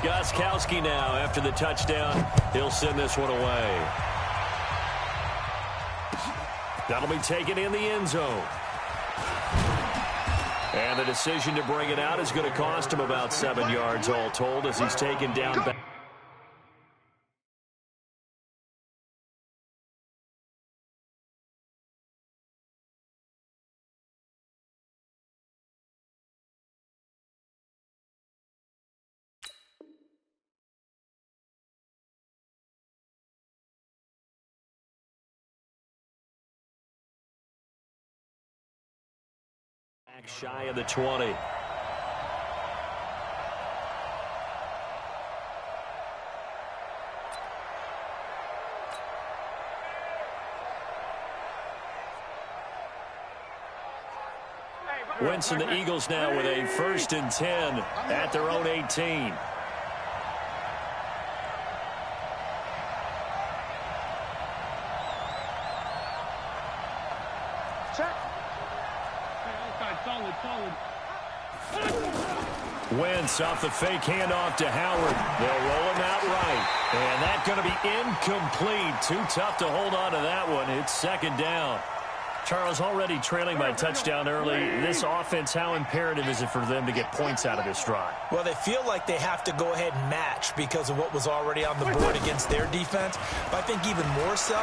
Gostkowski now after the touchdown. He'll send this one away. That'll be taken in the end zone. And the decision to bring it out is going to cost him about 7 yards all told as he's taken down back. Shy of the 20. Wentz and the Eagles now with a 1st and 10 at their own 18. Wentz off the fake handoff to Howard. They'll roll him out right. And that's going to be incomplete. Too tough to hold on to that one. It's 2nd down. Charles, already trailing by touchdown early. This offense, how imperative is it for them to get points out of this drive? Well, they feel like they have to go ahead and match because of what was already on the board against their defense. But I think even more so,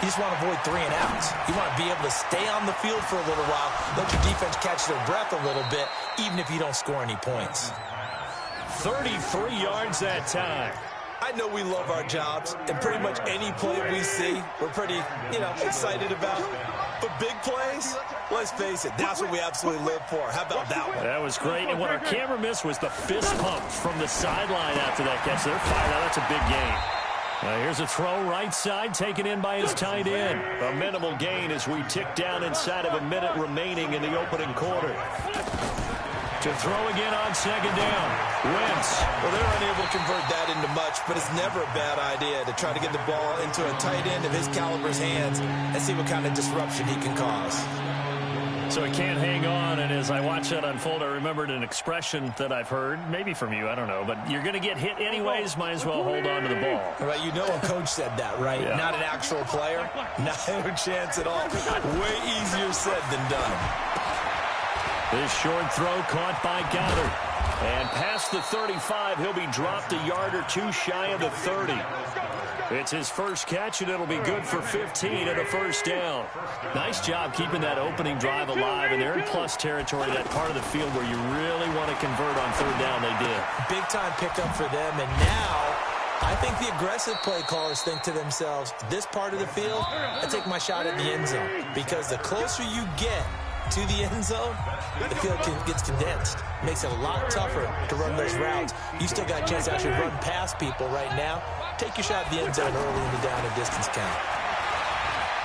you just want to avoid 3 and outs. You want to be able to stay on the field for a little while, let your defense catch their breath a little bit, even if you don't score any points. 33 yards that time. I know we love our jobs, and pretty much any play we see, we're pretty, excited about. But big plays, let's face it, that's what we absolutely live for. How about that one? That was great, and what our camera missed was the fist pumps from the sideline after that catch. They're fired out. That's a big gain. Here's a throw right side taken in by his tight end. A minimal gain as we tick down inside of a minute remaining in the opening quarter. To throw again on 2nd down. Wentz. Well, they're unable to convert that into much, but it's never a bad idea to try to get the ball into a tight end of his caliber's hands and see what kind of disruption he can cause. So he can't hang on, and as I watch that unfold, I remembered an expression that I've heard, maybe from you, I don't know, but you're going to get hit anyways, might as well hold on to the ball. Right, you know a coach said that, right? Yeah. Not an actual player. No chance at all. Way easier said than done. This short throw caught by Goddard. And past the 35, he'll be dropped a yard or 2 shy of the 30. It's his first catch, and it'll be good for 15 and a 1st down. Nice job keeping that opening drive alive, and they're in plus territory, that part of the field where you really want to convert on 3rd down. They did. Big-time pickup for them, and now I think the aggressive play callers think to themselves, this part of the field, I take my shot at the end zone, because the closer you get to the end zone, the field gets condensed. Makes it a lot tougher to run those routes. You still got a chance to actually run past people right now. Take your shot at the end zone early in the down and distance count.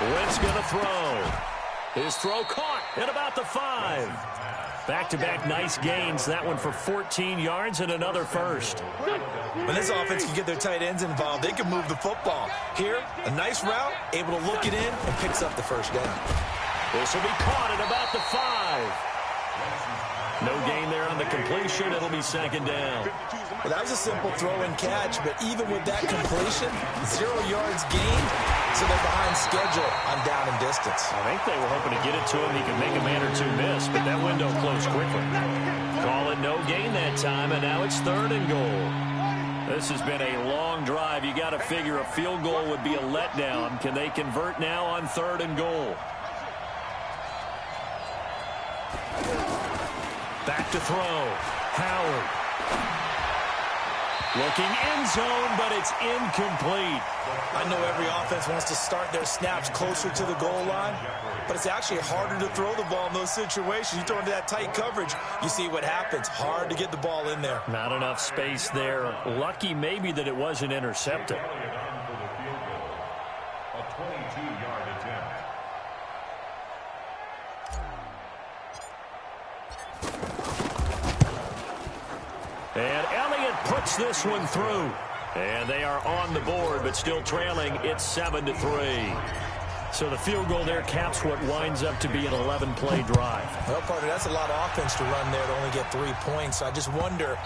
Wentz going to throw. His throw caught at about the 5. Back-to-back nice gains. That one for 14 yards and another 1st. When this offense can get their tight ends involved, they can move the football. Here, a nice route, able to look it in, and picks up the 1st down. This will be caught at about the 5. No gain there on the completion. It'll be 2nd down. Well, that was a simple throw and catch, but even with that completion, 0 yards gained, so they're behind schedule on down and distance. I think they were hoping to get it to him. He could make a man or 2 miss, but that window closed quickly. Call it no gain that time, and now it's 3rd and goal. This has been a long drive. You got to figure a field goal would be a letdown. Can they convert now on 3rd and goal? Back to throw. Howard. Looking end zone, but it's incomplete. I know every offense wants to start their snaps closer to the goal line, but it's actually harder to throw the ball in those situations. You throw into that tight coverage, you see what happens. Hard to get the ball in there. Not enough space there. Lucky maybe that it wasn't intercepted. A 22-yard attempt. And Elliott puts this one through. And they are on the board, but still trailing. It's 7-3. So the field goal there caps what winds up to be an 11-play drive. Well, partner, that's a lot of offense to run there to only get 3 points. I just wonder,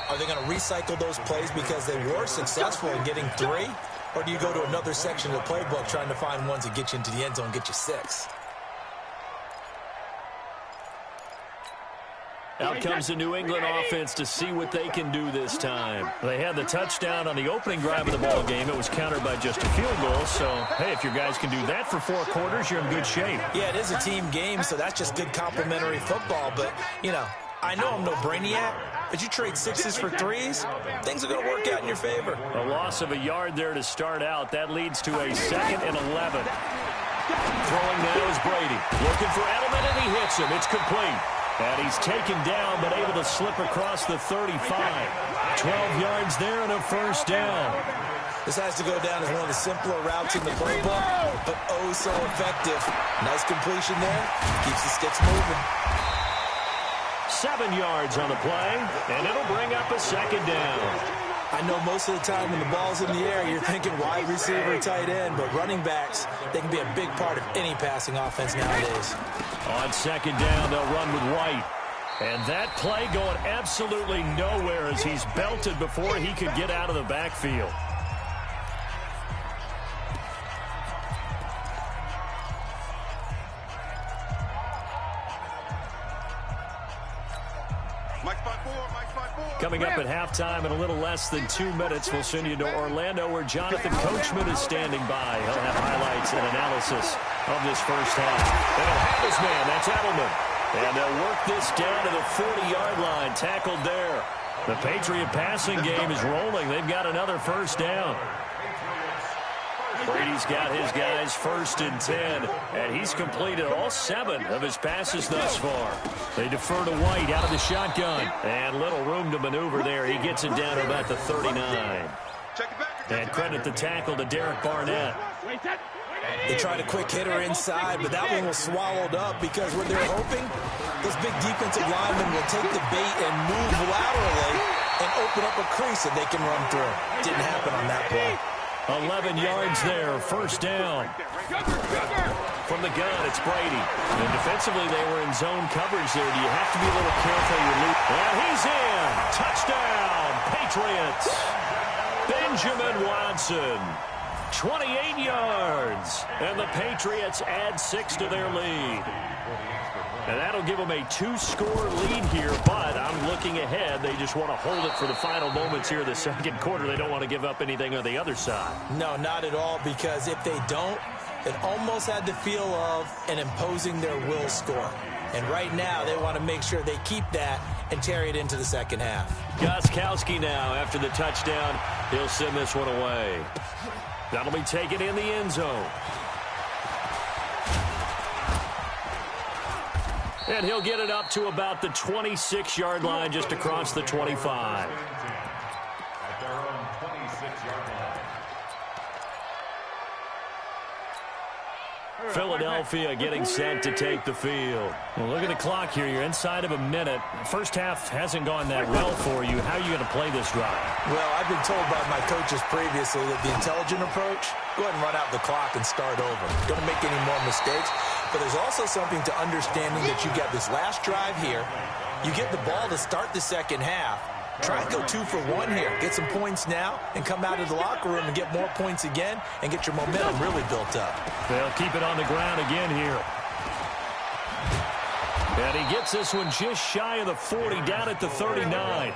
Are they going to recycle those plays because they were successful in getting 3? Or do you go to another section of the playbook trying to find ones that get you into the end zone and get you 6? Out comes the New England offense to see what they can do this time. They had the touchdown on the opening drive of the ball game. It was countered by just a field goal. So, hey, if your guys can do that for 4 quarters, you're in good shape. Yeah, it is a team game, so that's just good complimentary football. But, you know, I know I'm no brainiac, but you trade 6s for 3s, things are going to work out in your favor. A loss of a yard there to start out. That leads to a 2nd and 11. Throwing now is Brady. Looking for Edelman, and he hits him. It's complete. And he's taken down, but able to slip across the 35. 12 yards there and a first down. This has to go down as one of the simpler routes in the playbook, but oh so effective. Nice completion there. Keeps the sticks moving. 7 yards on the play, and it'll bring up a 2nd down. I know most of the time when the ball's in the air, you're thinking wide receiver, tight end, but running backs, they can be a big part of any passing offense nowadays. On 2nd down, they'll run with White. And that play going absolutely nowhere as he's belted before he could get out of the backfield. Coming up at halftime in a little less than 2 minutes, we'll send you to Orlando where Jonathan Coachman is standing by. He'll have highlights and analysis of this first half. And he'll have his man, that's Edelman. And they'll work this down to the 40-yard line, tackled there. The Patriot passing game is rolling. They've got another first down. Brady's got his guys 1st and 10, and he's completed all 7 of his passes thus far. They defer to White out of the shotgun, and little room to maneuver there. He gets it down to about the 39. And credit the tackle to Derek Barnett. They tried a quick hitter inside, but that one was swallowed up because what they're hoping, those big defensive linemen will take the bait and move laterally and open up a crease that they can run through. Didn't happen on that play. 11 yards there, first down. From the gun, it's Brady. And defensively, they were in zone coverage there. Do you have to be a little careful? And he's in. Touchdown, Patriots. Benjamin Watson, 28 yards. And the Patriots add 6 to their lead. And that'll give them a 2-score lead here, but I'm looking ahead. They just want to hold it for the final moments here of the second quarter. They don't want to give up anything on the other side. No, not at all, because if they don't, it almost had the feel of an imposing their will score. And right now, they want to make sure they keep that and carry it into the second half. Gostkowski now, after the touchdown, he'll send this one away. That'll be taken in the end zone. And he'll get it up to about the 26-yard line, just across the 25. At their own 26-yard line. Philadelphia getting set to take the field. Well, look at the clock here. You're inside of a minute. First half hasn't gone that well for you. How are you going to play this drive? Well, I've been told by my coaches previously that the intelligent approach, go ahead and run out the clock and start over. Don't make any more mistakes. But there's also something to understanding that you got this last drive here. You get the ball to start the second half. Try and go 2 for 1 here. Get some points now and come out of the locker room and get more points again and get your momentum really built up. They'll keep it on the ground again here. And he gets this one just shy of the 40, down at the 39.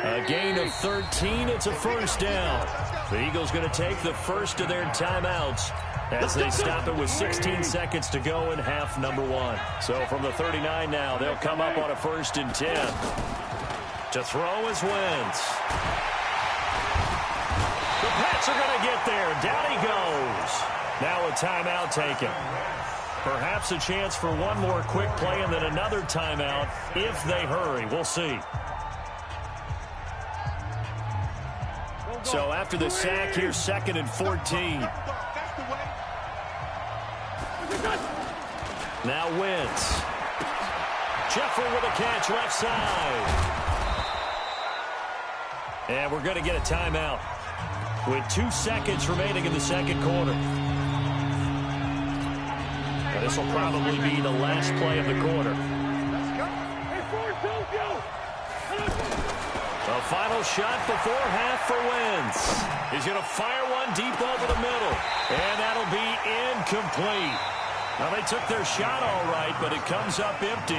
A gain of 13. It's a first down. The Eagles going to take the first of their timeouts as they stop it with 16 seconds to go in half number 1. So from the 39 now, they'll come up on a 1st and 10. To throw is Wentz. The Pats are going to get there. Down he goes. Now a timeout taken. Perhaps a chance for one more quick play and then another timeout if they hurry. We'll see. So after the sack, here's 2nd and 14. Now Wentz. Jeffrey with a catch left side. And we're going to get a timeout with 2 seconds remaining in the second quarter. Now, this will probably be the last play of the quarter. The final shot before half for Wentz. He's going to fire one deep over the middle, and that'll be incomplete. Now, they took their shot all right, but it comes up empty,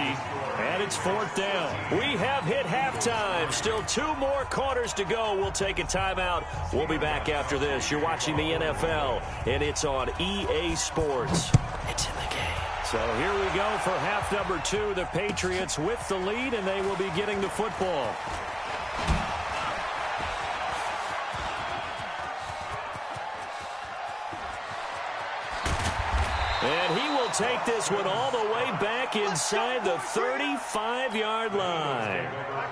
and it's 4th down. We have hit halftime. Still 2 more quarters to go. We'll take a timeout. We'll be back after this. You're watching the NFL, and it's on EA Sports. It's in the game. So here we go for half number 2. The Patriots with the lead, and they will be getting the football. And he will take this one all the way back inside the 35-yard line.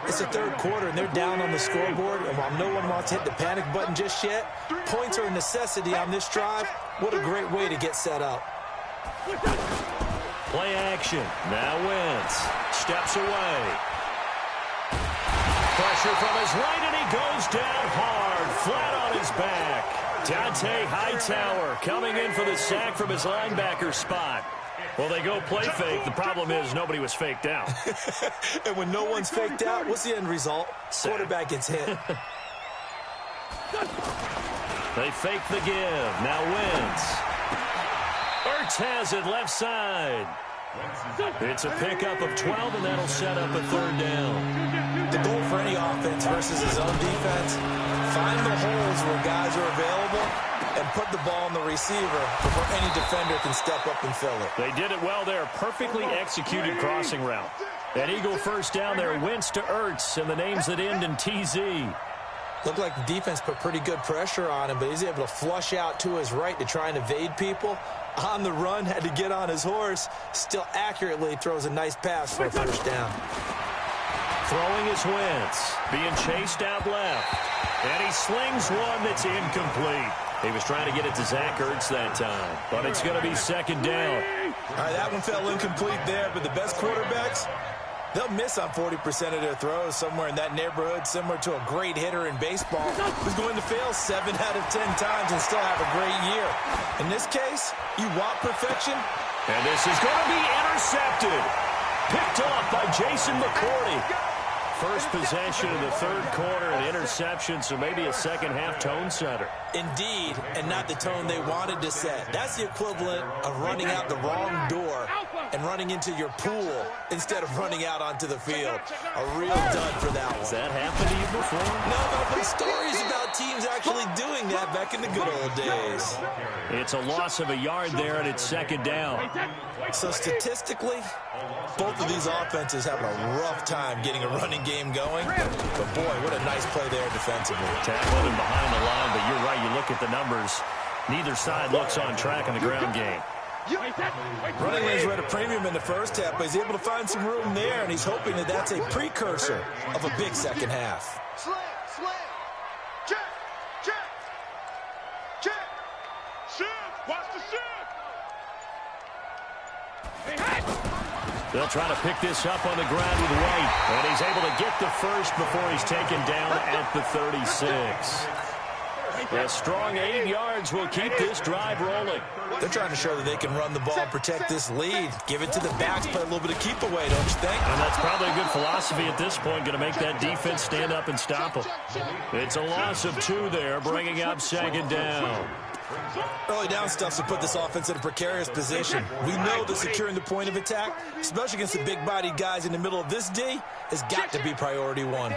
It's the 3rd quarter, and they're down on the scoreboard. And while no one wants to hit the panic button just yet, points are a necessity on this drive. What a great way to get set up. Play action. Now Wentz steps away. Pressure from his right, and he goes down hard, flat on his back. Dante Hightower coming in for the sack from his linebacker spot. Well, they go play fake. The problem is nobody was faked out. And when no one's faked out, what's the end result? Sack. Quarterback gets hit. They fake the give. Now Wentz. Ertz has it left side. It's a pickup of 12, and that'll set up a 3rd down. The goal for any offense versus his own defense, find the holes where guys are available and put the ball on the receiver before any defender can step up and fill it. They did it well there. Perfectly executed crossing route. An Eagle first down there. Wentz to Ertz, and the names that end in TZ. Looked like the defense put pretty good pressure on him, but he's able to flush out to his right to try and evade people. On the run, had to get on his horse. Still accurately throws a nice pass for a 1st down. Throwing is Wentz. Being chased out left. And he slings one that's incomplete. He was trying to get it to Zach Ertz that time. But it's going to be 2nd down. All right, that one fell incomplete there, but the best quarterbacks, they'll miss on 40% of their throws, somewhere in that neighborhood, similar to a great hitter in baseball who's going to fail 7 out of 10 times and still have a great year. In this case, you want perfection? And this is going to be intercepted. Picked off by Jason McCourty. First possession of the 3rd quarter, an interception, so maybe a second-half tone setter. Indeed, and not the tone they wanted to set. That's the equivalent of running out the wrong door and running into your pool instead of running out onto the field. A real dud for that one. Has that happened to you before? No, but I've heard stories about teams actually doing that back in the good old days. It's a loss of a yard there, and it's 2nd down. So statistically, both of these offenses having a rough time getting a running game going. But boy, what a nice play there defensively. Tackled him behind the line, but you're right. You look at the numbers. Neither side looks on track in the ground game. Running lanes were at a premium in the 1st half, but he's able to find some room there, and he's hoping that that's a precursor of a big 2nd half. Slam. Check. Shift. Watch the shift. They'll try to pick this up on the ground with White, and he's able to get the first before he's taken down at the 36. A strong 8 yards will keep this drive rolling. They're trying to show that they can run the ball and protect this lead. Give it to the backs, play a little bit of keep away, don't you think? And that's probably a good philosophy at this point, going to make that defense stand up and stop them. It's a loss of 2 there, bringing up 2nd down. Early down stuff to put this offense in a precarious position. We know that securing the point of attack, especially against the big-bodied guys in the middle of this D, has got to be priority 1.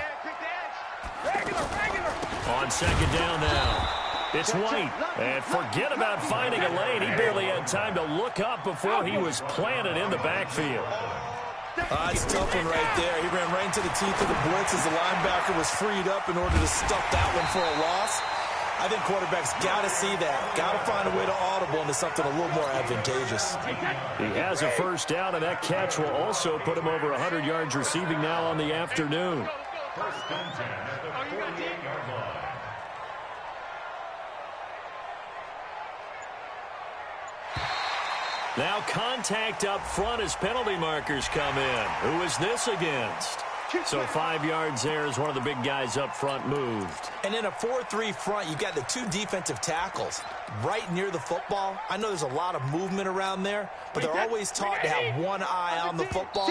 On 2nd down now, it's White. And forget about finding a lane. He barely had time to look up before he was planted in the backfield. That's a tough one right there. He ran right into the teeth of the blitz as the linebacker was freed up in order to stuff that one for a loss. I think quarterbacks got to see that. Got to find a way to audible into something a little more advantageous. He has a 1st down, and that catch will also put him over 100 yards receiving now on the afternoon. First and 10 at the 48-yard line. Now contact up front as penalty markers come in. Who is this against? So 5 yards there as one of the big guys up front moved. And in a 4-3 front, you've got the 2 defensive tackles right near the football. I know there's a lot of movement around there, but they're always taught to have one eye on the football.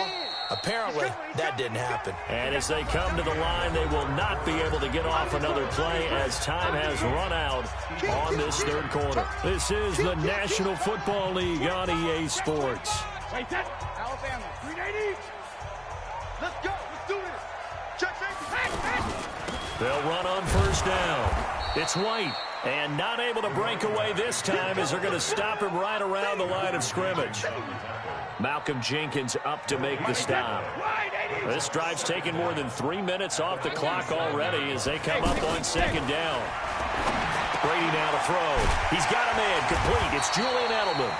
Apparently, that didn't happen. And as they come to the line, they will not be able to get off another play as time has run out on this third quarter. This is the National Football League on EA Sports. Alabama, 380. Let's go. Let's do this. Check, They'll run on first down. It's White, and not able to break away this time as they're going to stop him right around the line of scrimmage. Malcolm Jenkins up to make the stop. This drive's taken more than 3 minutes off the clock already as they come up on second down. Brady now to throw. He's got a man complete. It's Julian Edelman.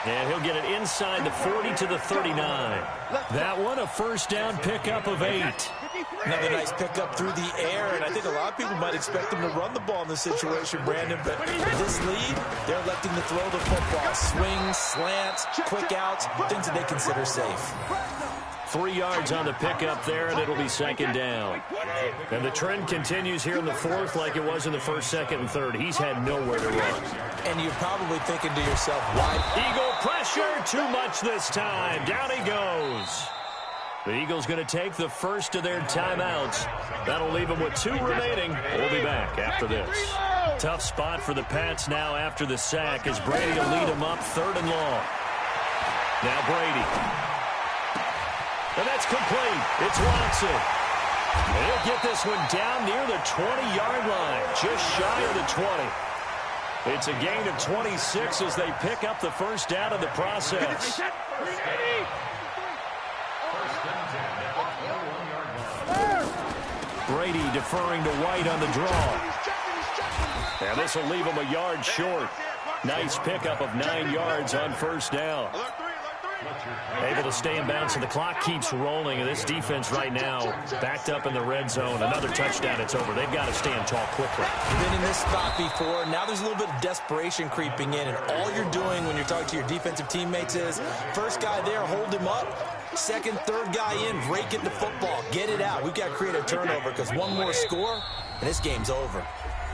And he'll get it inside the 40 to the 39. That one, a first down pickup of 8. Another nice pickup through the air, and I think a lot of people might expect them to run the ball in this situation, Brandon, but with this lead, they're electing to throw the football. Swings, slants, quick outs, things that they consider safe. 3 yards on the pickup there, and it'll be second down. And the trend continues here in the fourth like it was in the first, second, and third. He's had nowhere to run. And you're probably thinking to yourself, why? Eagle pressure, too much this time. Down he goes. The Eagles going to take the first of their timeouts. That'll leave them with 2 remaining. We'll be back after this. Tough spot for the Pats now after the sack as Brady will lead them up 3rd and long. Now Brady. And that's complete. It's Watson. And he'll get this one down near the 20-yard line, just shy of the 20. It's a gain of 26 as they pick up the first down in the process. Brady deferring to White on the draw. And this will leave him a yard short. Nice pickup of 9 yards on first down. Able to stay in bounds, and the clock keeps rolling. And this defense right now backed up in the red zone. Another touchdown, it's over. They've got to stand tall quickly. Been in this spot before. Now there's a little bit of desperation creeping in, and all you're doing when you're talking to your defensive teammates is first guy there, hold him up. Second, third guy in, rake it the football. Get it out. We've got to create a turnover because one more score, and this game's over.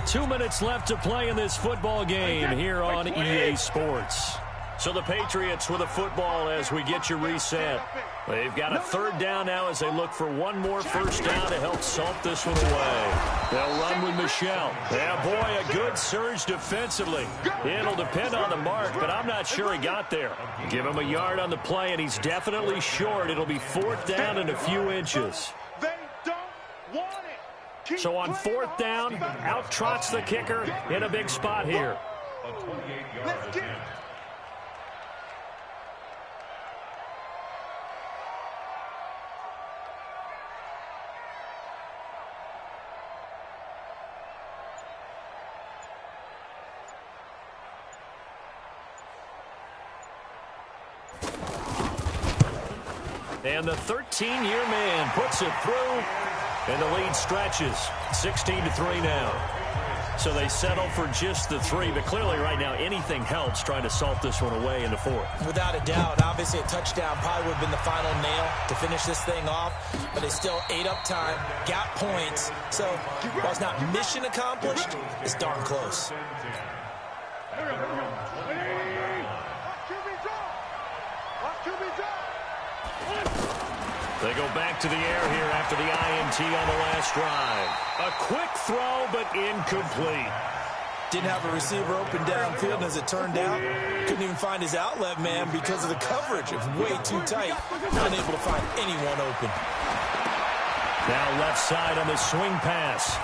2 minutes left to play in this football game here on EA Sports. So the Patriots with a football as we get you reset. They've got a 3rd down now as they look for one more first down to help salt this one away. They'll run with Michel. Yeah, boy, a good surge defensively. It'll depend on the mark, but I'm not sure he got there. Give him a yard on the play, and he's definitely short. It'll be 4th down and a few inches. They don't want it. So on 4th down, out trots the kicker in a big spot here. Let's get it. And the 13-year man puts it through, and the lead stretches 16-3 now. So they settle for just the 3, but clearly right now anything helps trying to salt this one away in the 4th. Without a doubt, obviously a touchdown probably would have been the final nail to finish this thing off, but they still ate up time, got points. So while it's not mission accomplished, it's darn close. They go back to the air here after the INT on the last drive. A quick throw, but incomplete. Didn't have a receiver open downfield, and as it turned out, couldn't even find his outlet man because of the coverage. It was way too tight. Unable to find anyone open. Now left side on the swing pass.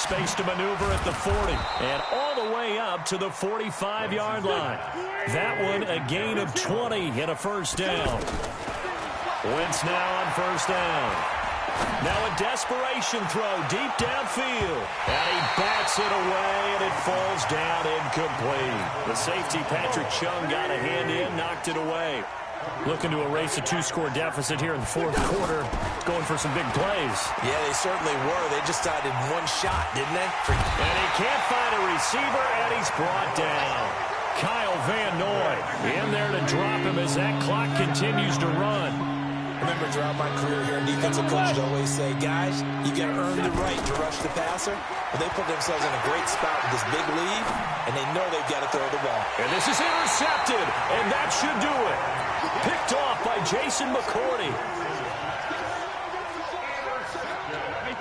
Space to maneuver at the 40. And all the way up to the 45-yard line. That one a gain of 20 and a first down. Wentz now on first down. Now a desperation throw deep downfield. And he backs it away, and it falls down incomplete. The safety, Patrick Chung, got a hand in, knocked it away. Looking to erase a 2-score deficit here in the 4th quarter. Going for some big plays. Yeah, they certainly were. They just started one shot, didn't they? And he can't find a receiver, and he's brought down. Kyle Van Noy in there to drop him as that clock continues to run. remember throughout my career here, defensive coaches always say, guys, you got to earn the right to rush the passer. Well, they put themselves in a great spot with this big lead, and they know they've got to throw the ball. And this is intercepted, and that should do it. Picked off by Jason McCourty.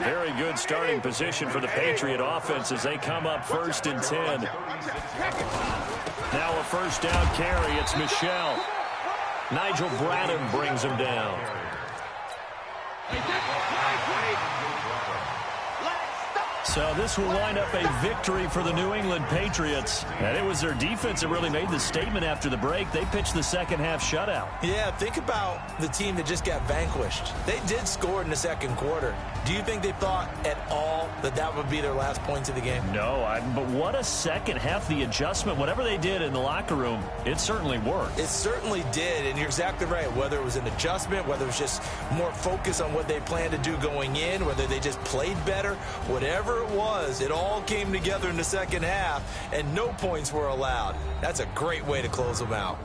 Very good starting position for the Patriot offense as they come up 1st and 10. Now a first down carry. It's Michel. Nigel Bradham brings him down. So this will wind up a victory for the New England Patriots. And it was their defense that really made the statement after the break. They pitched the second half shutout. Yeah, think about the team that just got vanquished. They did score in the second quarter. Do you think they thought at all that that would be their last points of the game? No, but what a second half. The adjustment, whatever they did in the locker room, it certainly worked. It certainly did, and you're exactly right. Whether it was an adjustment, whether it was just more focus on what they planned to do going in, whether they just played better, whatever it was, it all came together in the second half, and no points were allowed. That's a great way to close them out.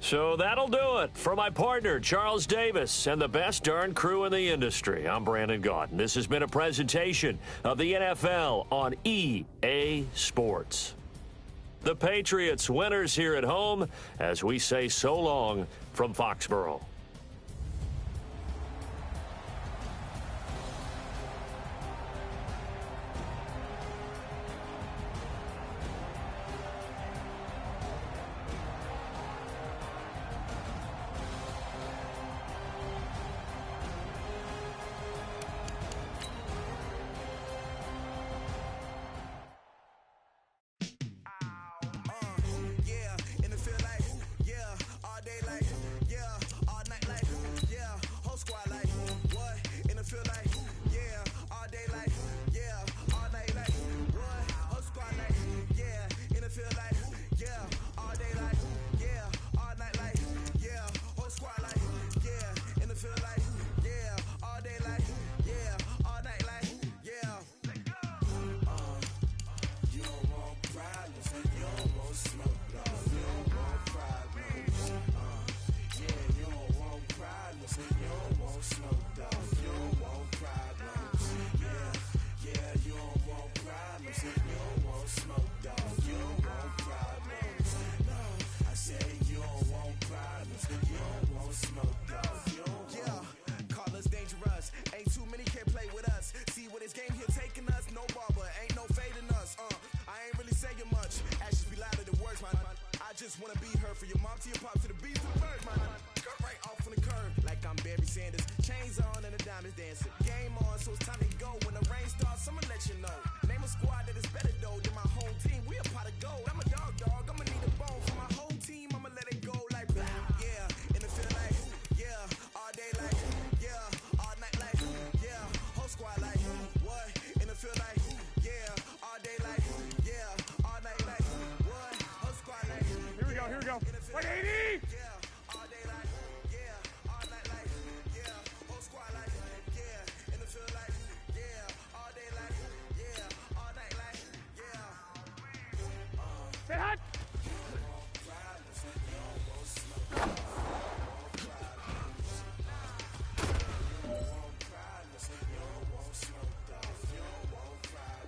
So that'll do it for my partner, Charles Davis, and the best darn crew in the industry. I'm Brandon Gaudin. This has been a presentation of the NFL on EA Sports. The Patriots winners here at home as we say so long from Foxborough.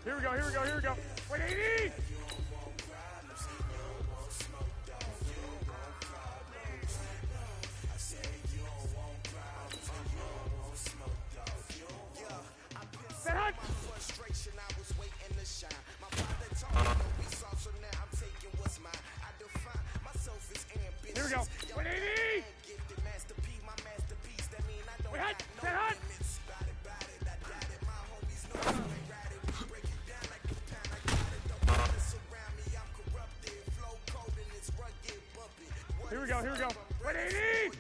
Here we go. 180! Here we go. 180! Set hot! Here we go. 180!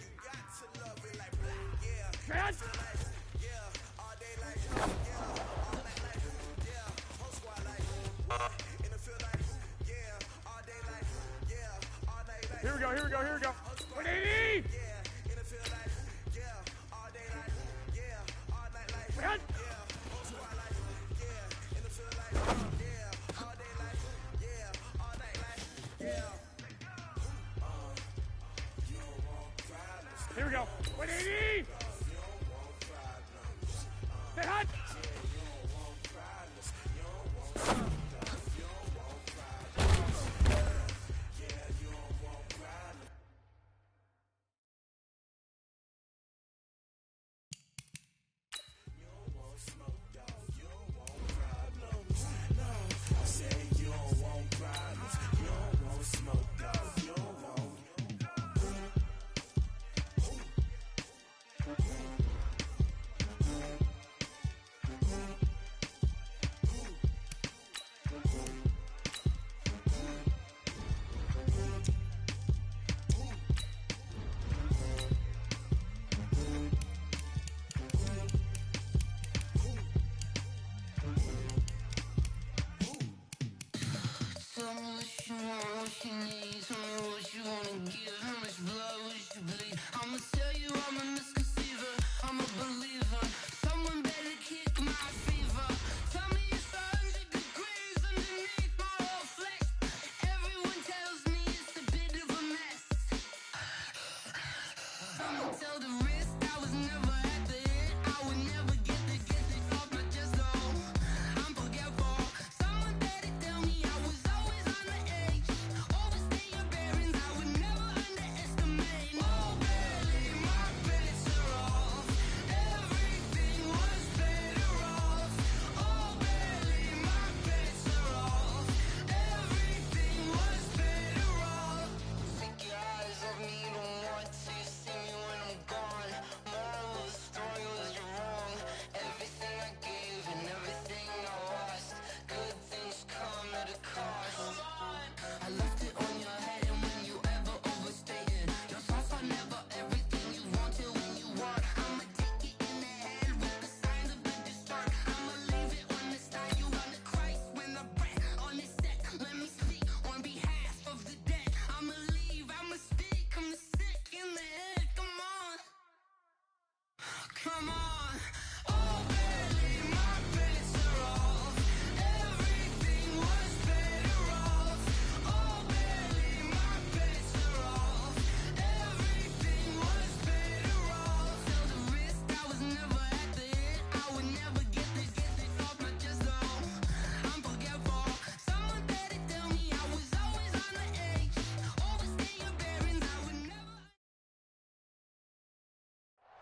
Set! Here we go. 180!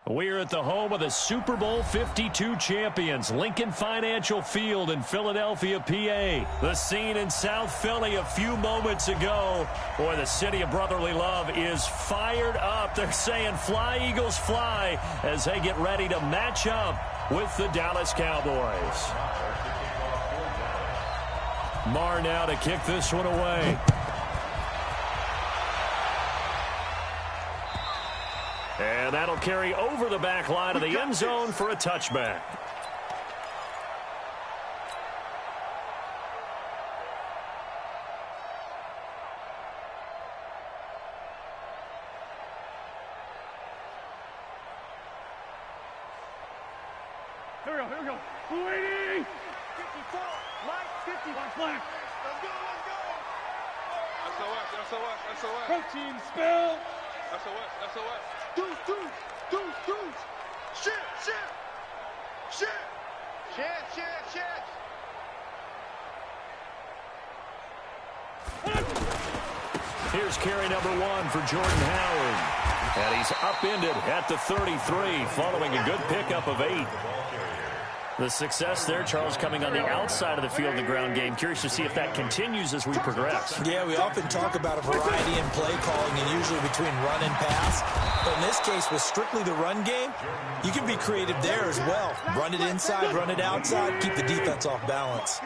We're at the home of the Super Bowl 52 champions, Lincoln Financial Field in Philadelphia, PA. The scene in South Philly a few moments ago. Boy, the city of brotherly love is fired up. They're saying, "Fly, Eagles, fly," as they get ready to match up with the Dallas Cowboys. Marr now to kick this one away. And that'll carry over the back line of the end zone for a touchback. Here we go. 280! 54, Mike, 50. Black. Let's go. SOS. Protein spill. SOS. Deuce. Shit. Here's carry number 1 for Jordan Howard. And he's upended at the 33 following a good pickup of 8. The success there, Charles, coming on the outside of the field in the ground game. Curious to see if that continues as we progress. Yeah, we often talk about a variety in play calling and usually between run and pass. But in this case, with strictly the run game, you can be creative there as well. Run it inside, run it outside, keep the defense off balance.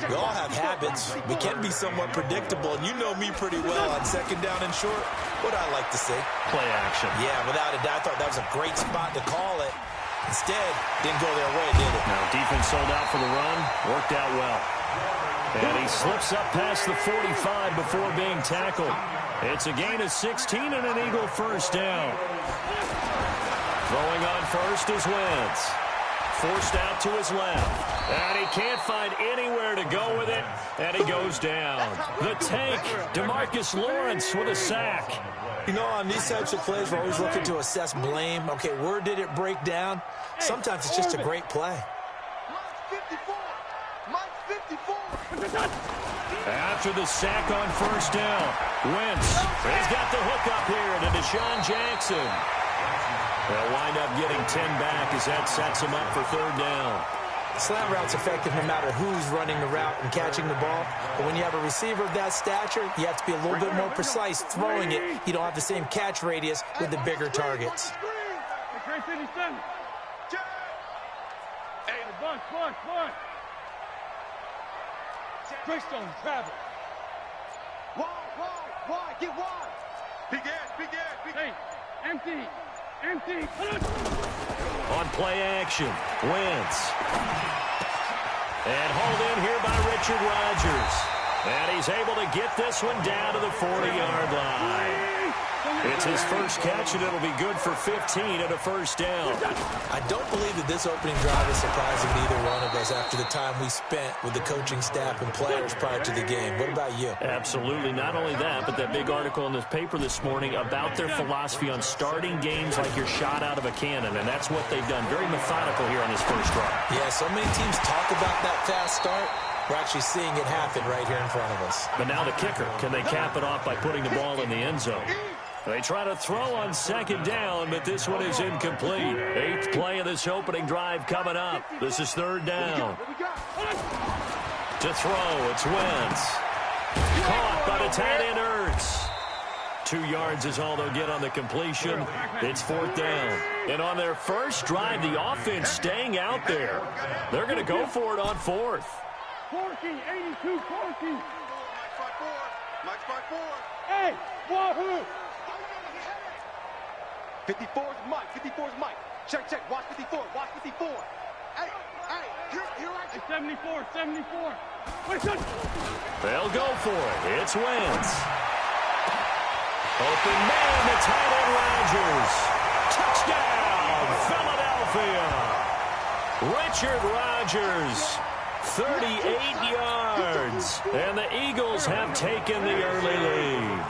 We all have habits. We can be somewhat predictable, and you know me pretty well on second down and short. What I like to say? Play action. Yeah, without a doubt, I thought that was a great spot to call it. Instead, didn't go their way, did it? Now, defense sold out for the run. Worked out well. And he slips up past the 45 before being tackled. It's a gain of 16 and an Eagle first down. Throwing on first is Wentz. Forced out to his left. And he can't find anywhere to go with it. And he goes down. The tank, DeMarcus Lawrence with a sack. You know, on these types of plays, we're always looking to assess blame. Okay, where did it break down? Sometimes it's just a great play. Mike's 54. After the sack on first down, Wentz, he's got the hook up here to Deshaun Jackson. They'll wind up getting 10 back as that sets him up for third down. Slant route's effective no matter who's running the route and catching the ball. But when you have a receiver of that stature, you have to be a little bit more precise throwing it. You don't have the same catch radius with the bigger targets. Greystone travel. Why? Get wide. Big ass. Hey, empty. On play action, Wentz. And hauled in here by Richard Rodgers. And he's able to get this one down to the 40-yard line. It's his first catch, and it'll be good for 15 and a first down. I don't believe that this opening drive is surprising to either one of us after the time we spent with the coaching staff and players prior to the game. What about you? Absolutely. Not only that, but that big article in the paper this morning about their philosophy on starting games like you're shot out of a cannon, and that's what they've done. Very methodical here on this first drive. Yeah, so many teams talk about that fast start. We're actually seeing it happen right here in front of us. But now the kicker. Can they cap it off by putting the ball in the end zone? They try to throw on second down, but this one is incomplete. 8th play of this opening drive coming up. This is third down. To throw, it's Wentz. Caught by the tight end Ertz. 2 yards is all they'll get on the completion. It's fourth down. And on their first drive, the offense staying out there. They're going to go for it on fourth. 82, 14. Mike's by 4. Hey, wahoo! 54 is Mike. 54 is Mike. Check. Watch 54. Watch 54. Hey, here I go. 74. They'll go for it. It's Wentz. Open man to tight end Rodgers. Touchdown, Philadelphia. Richard Rodgers, 38 yards. And the Eagles have taken the early lead.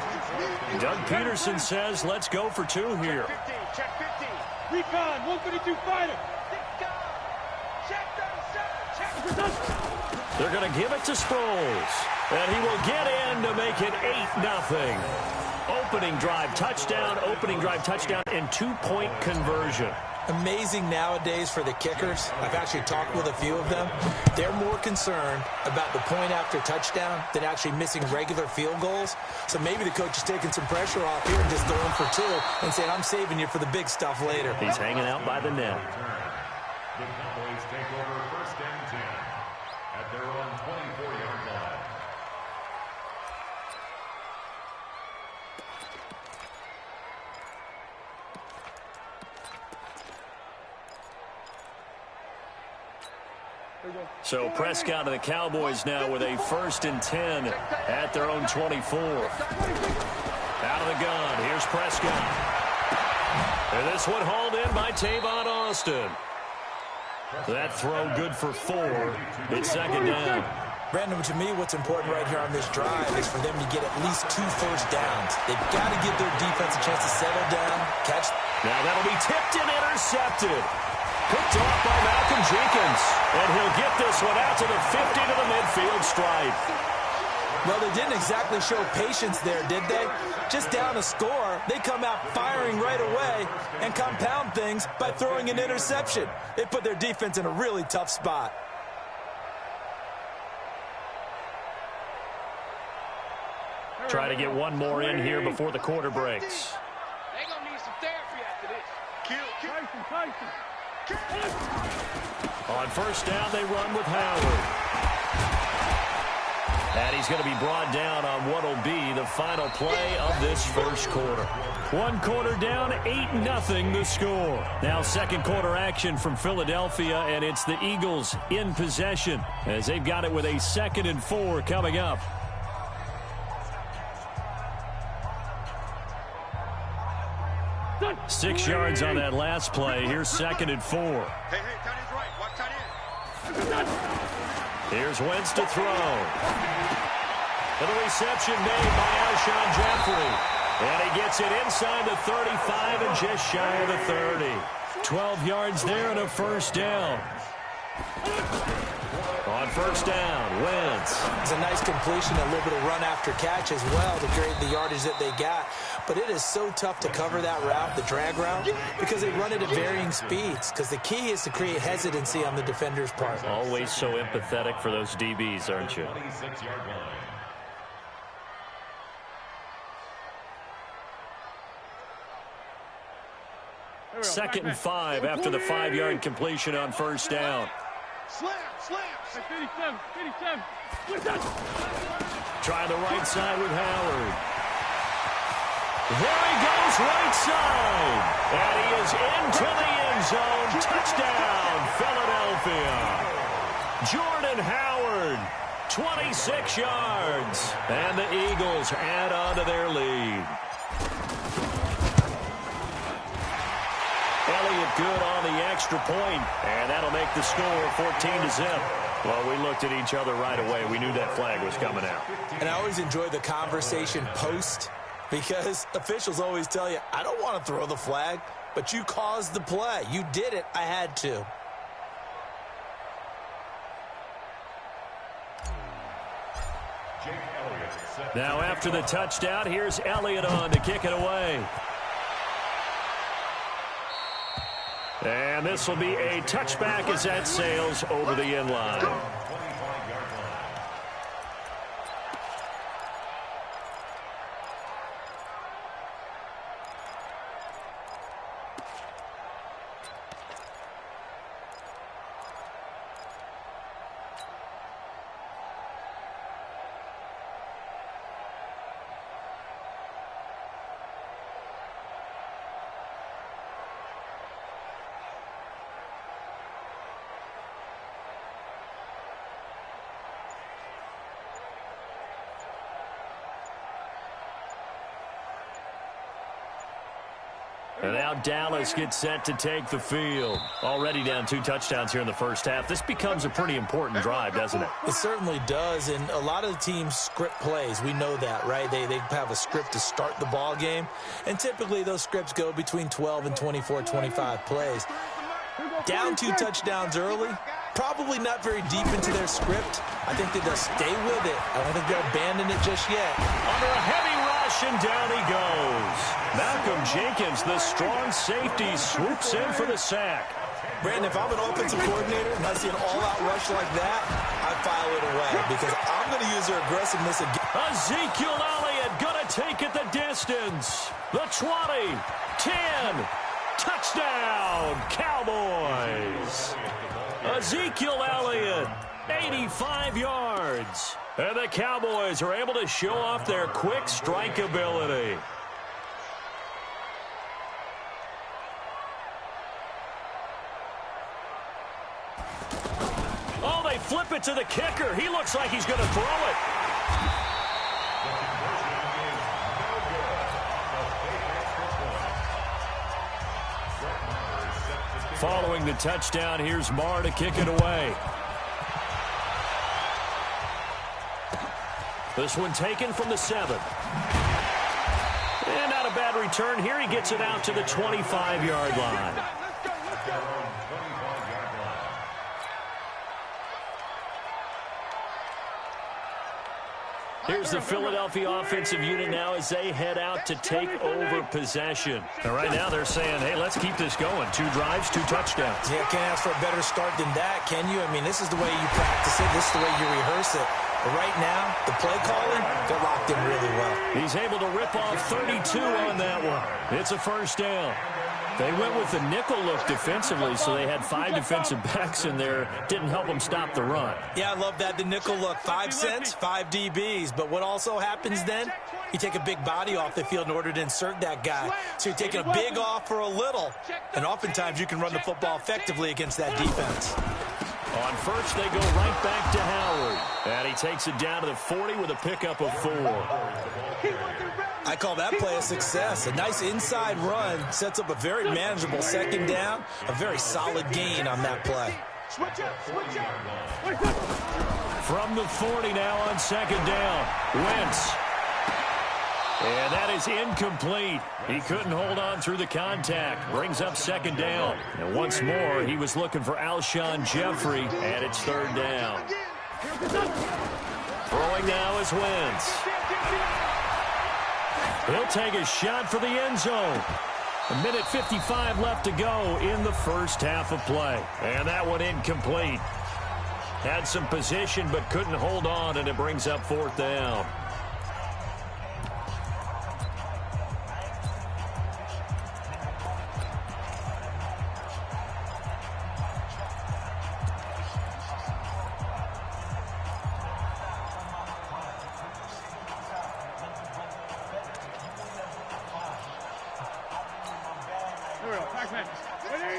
Doug Peterson says, let's go for 2 here. 15, check 15. Recon, 152 fighter. Check. They're going to give it to Sproles. And he will get in to make it 8-0. Opening drive touchdown, and 2-point conversion. Amazing nowadays for the kickers. I've actually talked with a few of them. They're more concerned about the point after touchdown than actually missing regular field goals. So maybe the coach is taking some pressure off here and just going for 2 and saying, I'm saving you for the big stuff later. He's hanging out by the net. The Cowboys take over first and 10 at their own 24-yard line. So Prescott and the Cowboys now with a first and 10 at their own 24. Out of the gun, here's Prescott. And this one hauled in by Tavon Austin. That throw good for 4. It's second down. Brandon, to me, what's important right here on this drive is for them to get at least 2 first downs. They've got to give their defense a chance to settle down, catch. Now that'll be tipped and intercepted. Picked off by Malcolm Jenkins. And he'll get this one out to the 50 to the midfield stripe. Well, they didn't exactly show patience there, did they? Just down a score, they come out firing right away and compound things by throwing an interception. They put their defense in a really tough spot. Try to get one more in here before the quarter breaks. They're going to need some therapy after this. Kill. Tyson. On first down, they run with Howard. And he's going to be brought down on what will be the final play of this first quarter. 1 quarter down, 8-0 the score. Now second quarter action from Philadelphia, and it's the Eagles in possession as they've got it with a 2nd and 4 coming up. Done. 6 yards on that last play. Here's 2nd and 4. Hey, tight end's right. Watch tight end. Here's Wentz to throw. And a reception made by Alshon Jeffrey. And he gets it inside the 35 and just shy of the 30. 12 yards there and a first down. On first down, Wentz. It's a nice completion, a little bit of run after catch as well to create the yardage that they got. But it is so tough to cover that route, the drag route, because they run it at varying speeds. Because the key is to create hesitancy on the defender's part. Always so empathetic for those DBs, aren't you? 26-yard line. Second and 5 after the 5-yard completion on first down. Slam. 57. Try the right side with Howard. There he goes, right side. And he is into the end zone. Touchdown, Philadelphia. Jordan Howard 26 yards. And the Eagles add on to their lead. Elliott good on the extra point, and that'll make the score 14-0. Well, we looked at each other right away. We knew that flag was coming out. And I always enjoy the conversation post, because officials always tell you, I don't want to throw the flag, but you caused the play. You did it. I had to. Now after the touchdown, here's Elliott on to kick it away. And this will be a touchback as that sails over the end line. And now Dallas gets set to take the field. Already down 2 touchdowns here in the first half. This becomes a pretty important drive, doesn't it? It certainly does, and a lot of the teams script plays. We know that, right? They have a script to start the ball game, and typically those scripts go between 12 and 24, 25 plays. Down 2 touchdowns early, probably not very deep into their script. I think they'll stay with it. I don't think they'll abandon it just yet. Under a heavy rush, and down he goes. Malcolm Jenkins, the strong safety, swoops in for the sack. Brandon, if I'm an offensive coordinator and I see an all-out rush like that, I file it away because I'm going to use their aggressiveness again. Ezekiel Elliott going to take it the distance. The 20, 10, touchdown, Cowboys. Ezekiel Elliott, 85 yards. And the Cowboys are able to show off their quick strike ability. Oh, they flip it to the kicker. He looks like he's going to throw it. Following the touchdown, here's Marr to kick it away. This one taken from the 7. And not a bad return here. He gets it out to the 25-yard line. Here's the Philadelphia offensive unit now as they head out to take over possession. And right now they're saying, hey, let's keep this going. 2 drives, 2 touchdowns. Yeah, can't ask for a better start than that, can you? I mean, this is the way you practice it. This is the way you rehearse it. But right now, the play calling, they're locked in really well. He's able to rip off 32 on that one. It's a first down. They went with the nickel look defensively, so they had 5 defensive backs in there. Didn't help them stop the run. Yeah, I love that, the nickel look. 5 cents, 5 DBs. But what also happens then, you take a big body off the field in order to insert that guy. So you're taking a big off for a little. And oftentimes you can run the football effectively against that defense. On first, they go right back to Howard. And he takes it down to the 40 with a pickup of 4. I call that play a success. A nice inside run sets up a very manageable second down. A very solid gain on that play. From the 40 now on second down. Wentz. And that is incomplete. He couldn't hold on through the contact. Brings up second down. And once more, he was looking for Alshon Jeffrey, and it's third down. Throwing now is Wentz. He'll take a shot for the end zone. 1:55 left to go in the first half of play. And that one incomplete. Had some position but couldn't hold on, and it brings up fourth down.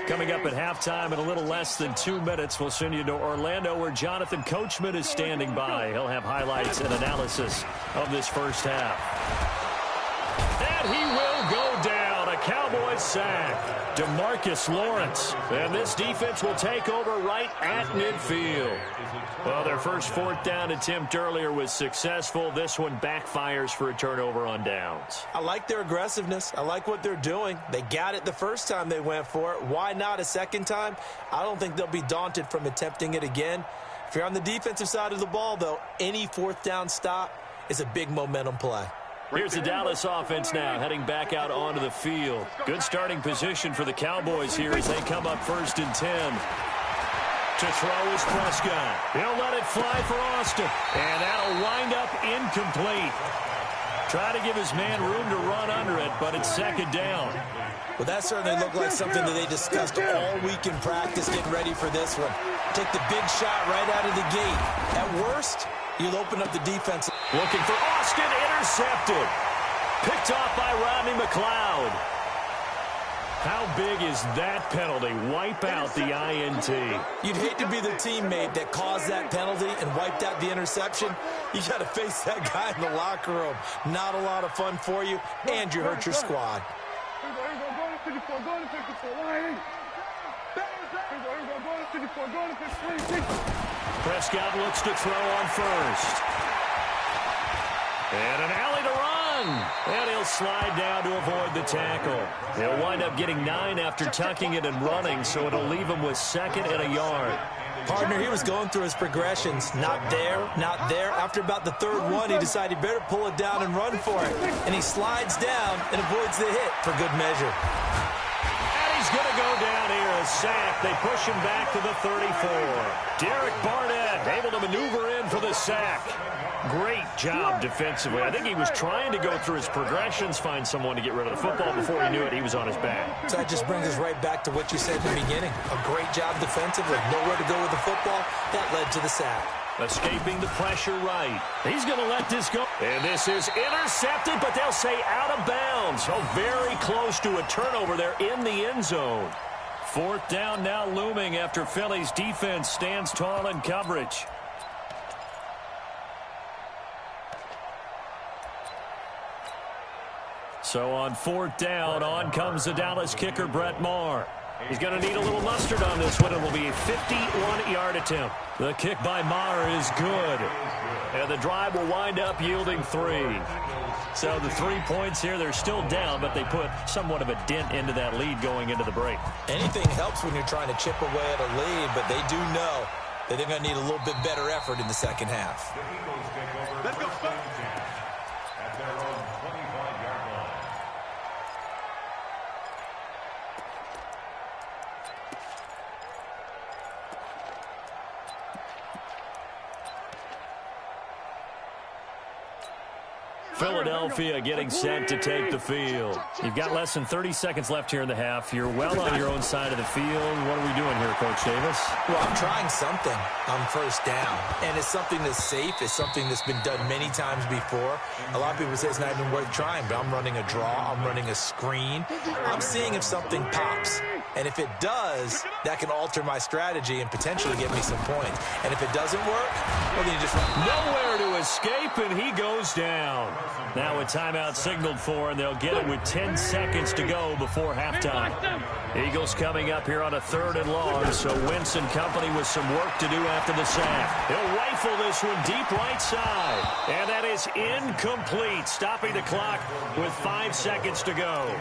Coming up at halftime in a little less than 2 minutes, we'll send you to Orlando where Jonathan Coachman is standing by. He'll have highlights and analysis of this first half. And he will go down. A Cowboys sack. DeMarcus Lawrence. And this defense will take over right at midfield. Well, their first fourth down attempt earlier was successful. This one backfires for a turnover on downs. I like their aggressiveness. I like what they're doing. They got it the first time they went for it. Why not a second time? I don't think they'll be daunted from attempting it again. If you're on the defensive side of the ball, though, any fourth down stop is a big momentum play. Here's the Dallas offense now, heading back out onto the field. Good starting position for the Cowboys here as they come up 1st and 10. To throw is Prescott. He'll let it fly for Austin. And that'll wind up incomplete. Try to give his man room to run under it, but it's 2nd down. Well, that certainly looked like something that they discussed all week in practice, getting ready for this one. Take the big shot right out of the gate. At worst, you'll open up the defense. Looking for Austin, intercepted. Picked off by Rodney McLeod. How big is that penalty? Wipe out the INT. You'd hate to be the teammate that caused that penalty and wiped out the interception. You got to face that guy in the locker room. Not a lot of fun for you, and you hurt your squad. Prescott looks to throw on first. And an alley to run. And he'll slide down to avoid the tackle. He'll wind up getting 9 after tucking it and running, so it'll leave him with 2nd and a yard. Partner, he was going through his progressions. Not there, not there. After about the 3rd one, he decided he better pull it down and run for it. And he slides down and avoids the hit for good measure. And he's going to go down here, a sack. They push him back to the 34. Derek Barnett able to maneuver in for the sack. Great job defensively. I think he was trying to go through his progressions, find someone to get rid of the football. Before he knew it, he was on his back. So that just brings us right back to what you said in the beginning. A great job defensively. Nowhere to go with the football. That led to the sack. Escaping the pressure right. He's going to let this go. And this is intercepted, but they'll say out of bounds. Oh, very close to a turnover there in the end zone. 4th down now looming after Philly's defense stands tall in coverage. So on 4th down, on comes the Dallas kicker, Brett Maher. He's going to need a little mustard on this one. It will be a 51-yard attempt. The kick by Maher is good. And the drive will wind up yielding 3. So the 3 points here, they're still down, but they put somewhat of a dent into that lead going into the break. Anything helps when you're trying to chip away at a lead, but they do know that they're going to need a little bit better effort in the second half. Let's go. At their own 25-yard line. Philadelphia getting set to take the field. You've got less than 30 seconds left here in the half. You're well on your own side of the field. What are we doing here, Coach Davis? Well, I'm trying something on 1st down, and it's something that's safe. It's something that's been done many times before. A lot of people say it's not even worth trying, but I'm running a draw. I'm running a screen. I'm seeing if something pops. And if it does, that can alter my strategy and potentially get me some points. And if it doesn't work, well, then you just run. Nowhere to escape, and he goes down. Now a timeout signaled for, and they'll get it with 10 seconds to go before halftime. Eagles coming up here on a 3rd and long, so Wentz and company with some work to do after the sack. He'll rifle this one deep right side, and that is incomplete, stopping the clock with 5 seconds to go.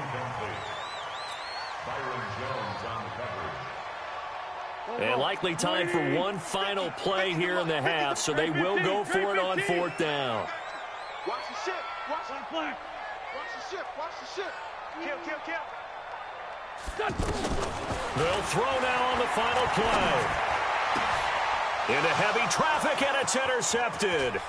And likely time for one final play here in the half, so they will go for it on 4th down. Watch the ship. Watch the flag. Watch the ship. Watch the ship. Kill. They'll throw now on the final play. Into heavy traffic, and it's intercepted.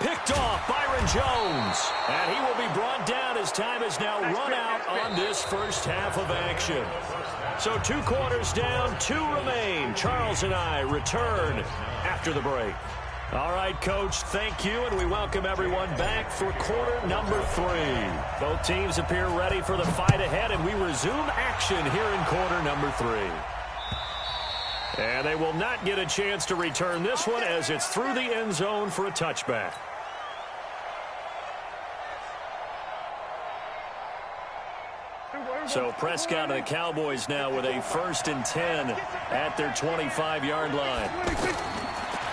Picked off Byron Jones. And he will be brought down as time is now run out on this first half of action. So 2 quarters down, 2 remain. Charles and I return after the break. All right, Coach, thank you, and we welcome everyone back for quarter number 3. Both teams appear ready for the fight ahead, and we resume action here in quarter number 3. And they will not get a chance to return this one as it's through the end zone for a touchback. So Prescott and the Cowboys now with a 1st and 10 at their 25-yard line.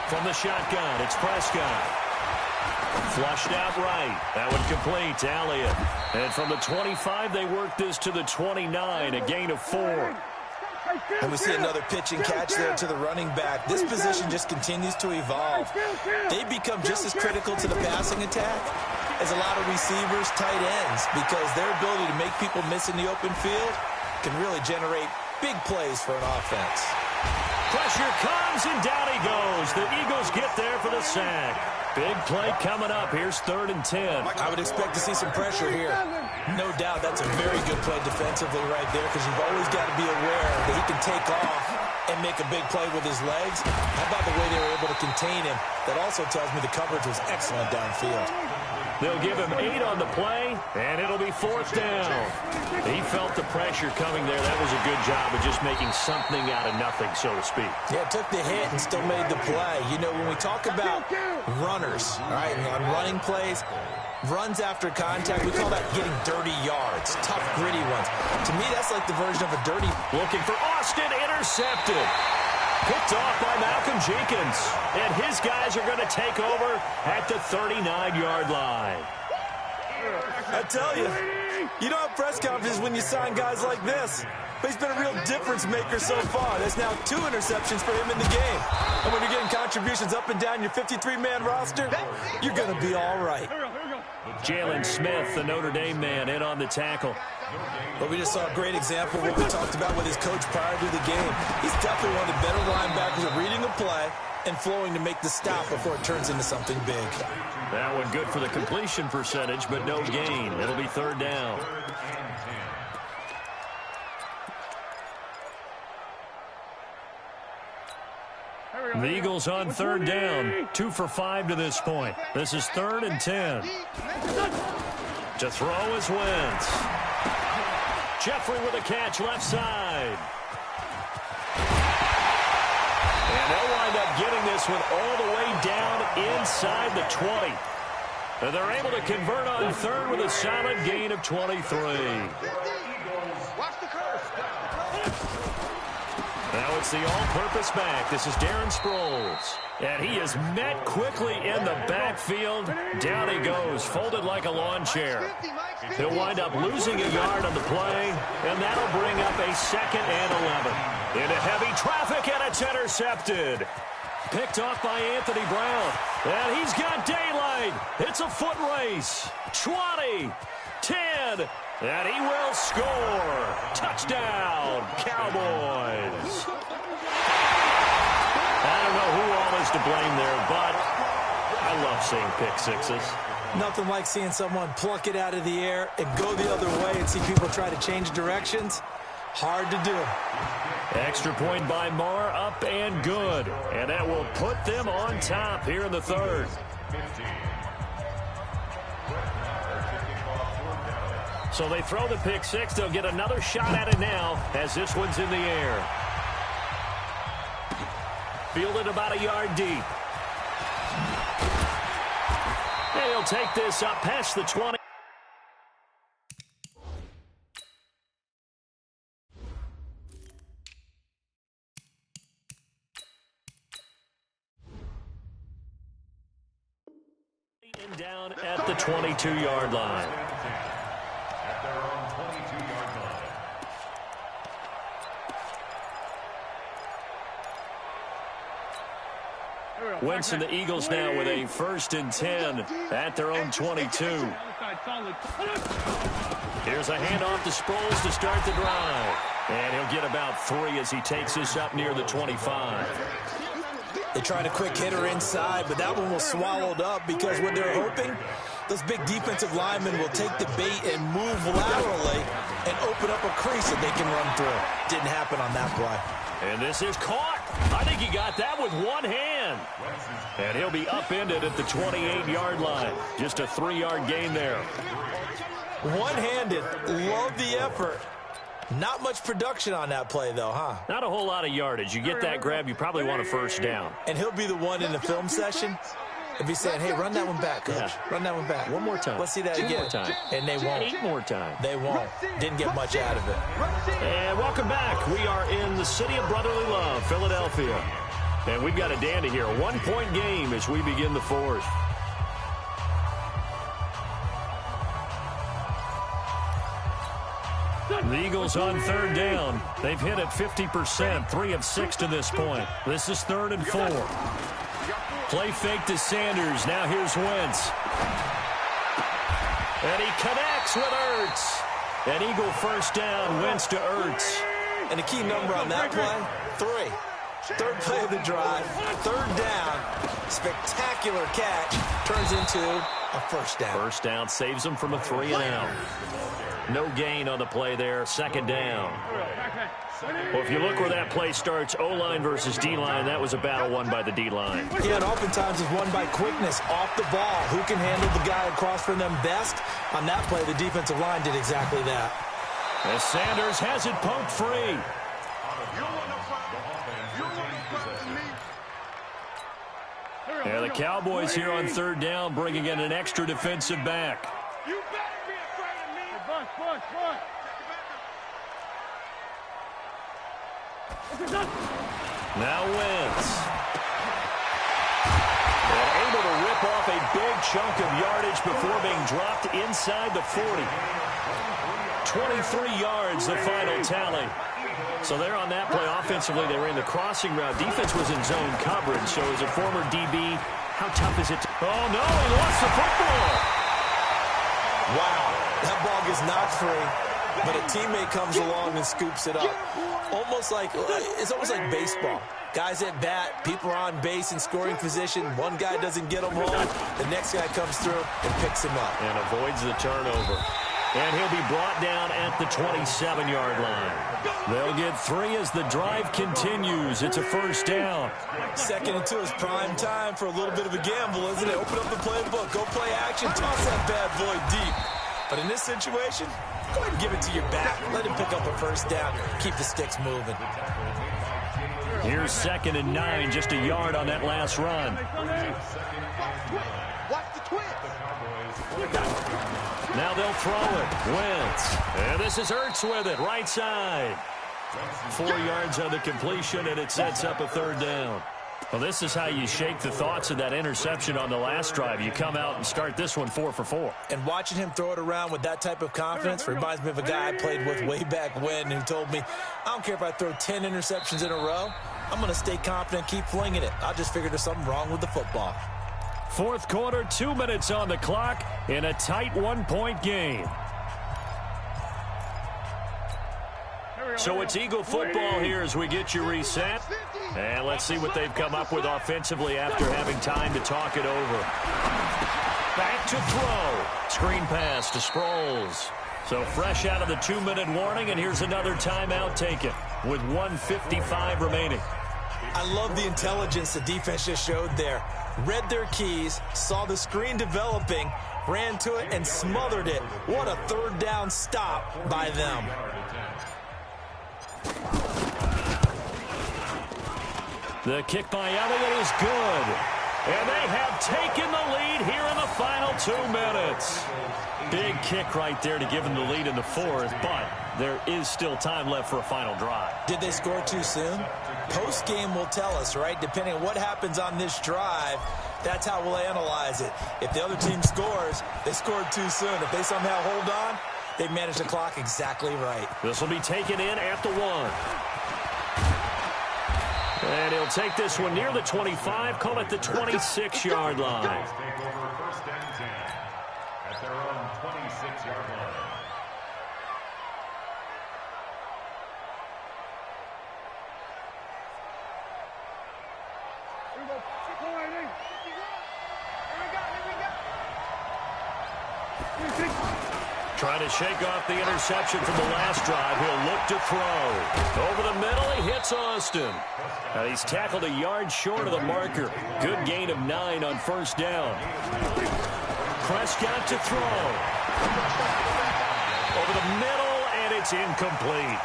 From the shotgun, it's Prescott. Flushed out right. That would complete to Elliott. And from the 25, they work this to the 29, a gain of 4. And we see another pitch and catch there to the running back. This position just continues to evolve. They become just as critical to the passing attack as a lot of receivers, tight ends, because their ability to make people miss in the open field can really generate big plays for an offense. Pressure comes, and down he goes. The Eagles get there for the sack. Big play coming up. Here's 3rd and 10. I would expect to see some pressure here. No doubt that's a very good play defensively right there, because you've always got to be aware that he can take off and make a big play with his legs. How about the way they were able to contain him? That also tells me the coverage was excellent downfield. They'll give him 8 on the play, and it'll be 4th down. He felt the pressure coming there. That was a good job of just making something out of nothing, so to speak. Yeah, took the hit and still made the play. You know, when we talk about runners, all right, and on running plays, runs after contact, we call that getting dirty yards, tough, gritty ones. To me, that's like the version of a dirty. Looking for Austin, intercepted. Picked off by Malcolm Jenkins. And his guys are going to take over at the 39-yard line. I tell you, you don't have press conferences when you sign guys like this. But he's been a real difference maker so far. There's now 2 interceptions for him in the game. And when you're getting contributions up and down your 53-man roster, you're going to be all right. Jalen Smith, the Notre Dame man, in on the tackle. But we just saw a great example of what we talked about with his coach prior to the game. He's definitely one of the better linebackers at reading the play and flowing to make the stop before it turns into something big. That one good for the completion percentage, but no gain. It'll be 3rd down. The Eagles on 3rd down. 2 for 5 to this point. This is 3rd and 10. To throw is Wentz. Jeffrey with a catch left side. And they'll wind up getting this one all the way down inside the 20. And they're able to convert on 3rd with a solid gain of 23. Now it's the all-purpose back. This is Darren Sproles. And he is met quickly in the backfield. Down he goes, folded like a lawn chair. He'll wind up losing a yard on the play, and that'll bring up a 2nd and 11. Into heavy traffic, and it's intercepted. Picked off by Anthony Brown. And he's got daylight. It's a foot race. 20, 10, and he will score. Touchdown, Cowboys. I don't know who all is to blame there, but I love seeing pick sixes. Nothing like seeing someone pluck it out of the air and go the other way and see people try to change directions. Hard to do. Extra point by Marr, up and good. And that will put them on top here in the 3rd. So they throw the pick six. They'll get another shot at it now as this one's in the air. Fielded about a yard deep. And he'll take this up past the 20. And down at the 22-yard line. At their own 22-yard line. Wentz and the Eagles now with a 1st and 10 at their own 22. Here's a handoff to Sproles to start the drive. And he'll get about 3 as he takes this up near the 25. They tried a quick hitter inside, but that one was swallowed up because what they're hoping, those big defensive linemen will take the bait and move laterally and open up a crease that they can run through. Didn't happen on that play. And this is caught. I think he got that with one hand. And he'll be upended at the 28-yard line. Just a 3-yard gain there. One-handed. Love the effort. Not much production on that play, though, huh? Not a whole lot of yardage. You get that grab, you probably want a first down. And he'll be the one in the film session if he's saying, hey, run that one back, coach. Yeah. Run that one back. One more time. Let's see that 2 again. more times. And they won't. 8 more times. They won't. Didn't get much out of it. And welcome back. We are in the city of brotherly love, Philadelphia. And we've got a dandy here. 1-point game as we begin the fourth. The Eagles on third down. They've hit it 50%, 3 of 6 to this point. This is 3rd and 4. Play fake to Sanders. Now here's Wentz. And he connects with Ertz. An Eagle first down, Wentz to Ertz. And the key number on that play, 3. Third play of the drive, 3rd down, spectacular catch, turns into a first down. First down saves them from a 3-and-out. No gain on the play there, 2nd down. Well, if you look where that play starts, O-line versus D-line, that was a battle won by the D-line. Yeah, and oftentimes it's won by quickness off the ball. Who can handle the guy across from them best? On that play, the defensive line did exactly that. As Sanders has it poked free. And the Cowboys here on 3rd down, bringing in an extra defensive back. You better be afraid of me. Bunt. Now Wentz. And able to rip off a big chunk of yardage before being dropped inside the 40. 23 yards, the final tally. So they're on that play. Offensively, they ran the crossing route. Defense was in zone coverage. So as a former DB, how tough is it? Oh, no, he lost the football. Wow, that ball gets knocked free, but a teammate comes along and scoops it up. It's almost like baseball. Guys at bat, people are on base in scoring position. One guy doesn't get them home. The next guy comes through and picks him up. And avoids the turnover. And he'll be brought down at the 27-yard line. They'll get 3 as the drive continues. It's a first down. 2nd and 2 is prime time for a little bit of a gamble, isn't it? Open up the playbook, go play action, toss that bad boy deep. But in this situation, go ahead and give it to your back. Let him pick up a first down. Keep the sticks moving. Here's 2nd and 9, just a yard on that last run. Watch the twist. Now they'll throw it. Wentz. And this is Ertz with it, right side. 4 yards on the completion, and it sets up a 3rd down. Well, this is how you shake the thoughts of that interception on the last drive. You come out and start this one 4 for 4. And watching him throw it around with that type of confidence reminds me of a guy I played with way back when who told me, I don't care if I throw 10 interceptions in a row. I'm going to stay confident, keep flinging it. I just figured there's something wrong with the football. 4th quarter, 2 minutes on the clock in a tight 1-point game. So it's Eagle football here as we get you reset. And let's see what they've come up with offensively after having time to talk it over. Back to throw. Screen pass to Sproles. So fresh out of the 2-minute warning, and here's another timeout taken with 1:55 remaining. I love the intelligence the defense just showed there. Read their keys, saw the screen developing, ran to it, and smothered it. What a 3rd down stop by them. The kick by Elliott is good. And they have taken the lead here in the final 2 minutes. Big kick right there to give them the lead in the 4th, but there is still time left for a final drive. Did they score too soon? Post-game will tell us, right? Depending on what happens on this drive, that's how we'll analyze it. If the other team scores, they scored too soon. If they somehow hold on, they managed the clock exactly right. This will be taken in at the 1. And he'll take this one near the 25, call it the 26-yard line. Take over 1st and 10 at their own 26-yard line. Trying to shake off the interception from the last drive. He'll look to throw. Over the middle, he hits Austin. And he's tackled a yard short of the marker. Good gain of 9 on first down. Prescott to throw. Over the middle, and it's incomplete.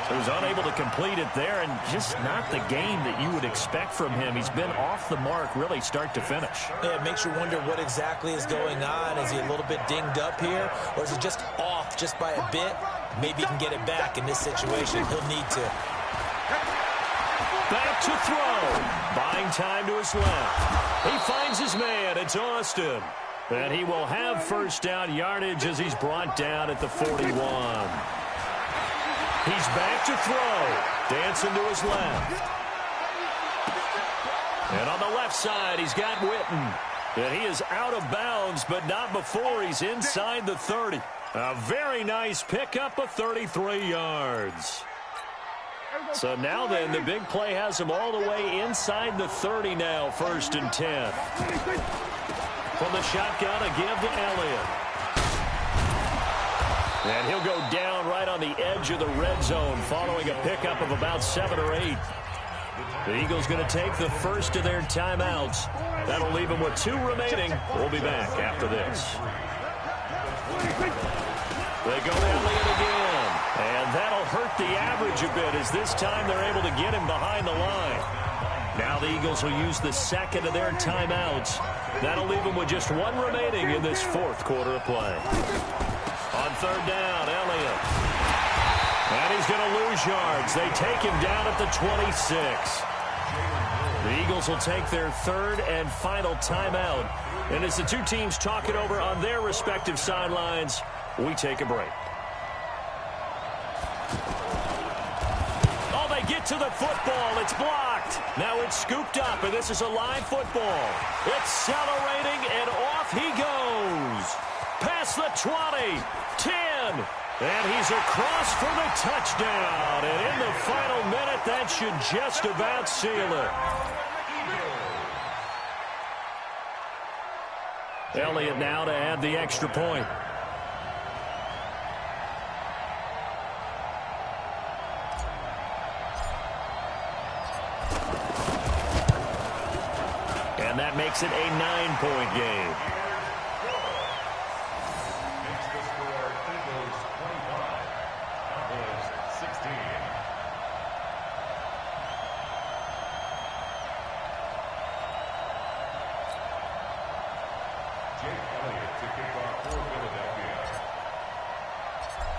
He was unable to complete it there, and just not the game that you would expect from him. He's been off the mark really start to finish. Yeah, it makes you wonder what exactly is going on. Is he a little bit dinged up here, or is he just off just by a bit? Maybe he can get it back in this situation. He'll need to. Back to throw. Buying time to his left. He finds his man. It's Austin. And he will have first down yardage as he's brought down at the 41. He's back to throw. Dancing to his left. And on the left side, he's got Witten. And he is out of bounds, but not before he's inside the 30. A very nice pickup of 33 yards. So now then, the big play has him all the way inside the 30 now, 1st and 10. From the shotgun, a give to Elliott. And he'll go down right on the edge of the red zone following a pickup of about 7 or 8. The Eagles going to take the first of their timeouts. That'll leave them with 2 remaining. We'll be back after this. They go Elliott again. And that'll hurt the average a bit as this time they're able to get him behind the line. Now the Eagles will use the second of their timeouts. That'll leave them with just 1 remaining in this 4th quarter of play. On 3rd down, Elliott. And he's going to lose yards. They take him down at the 26. The Eagles will take their 3rd and final timeout. And as the 2 teams talk it over on their respective sidelines, we take a break. Oh, they get to the football. It's blocked. Now it's scooped up, and this is a live football. Accelerating, and off he goes. Past the 20, 10, and he's across for the touchdown. And in the final minute, that should just about seal it. Elliott now to add the extra point. And that makes it a 9-point game. Makes the score Eagles 25, Cowboys 16. Jake Elliott to kick off for Philadelphia.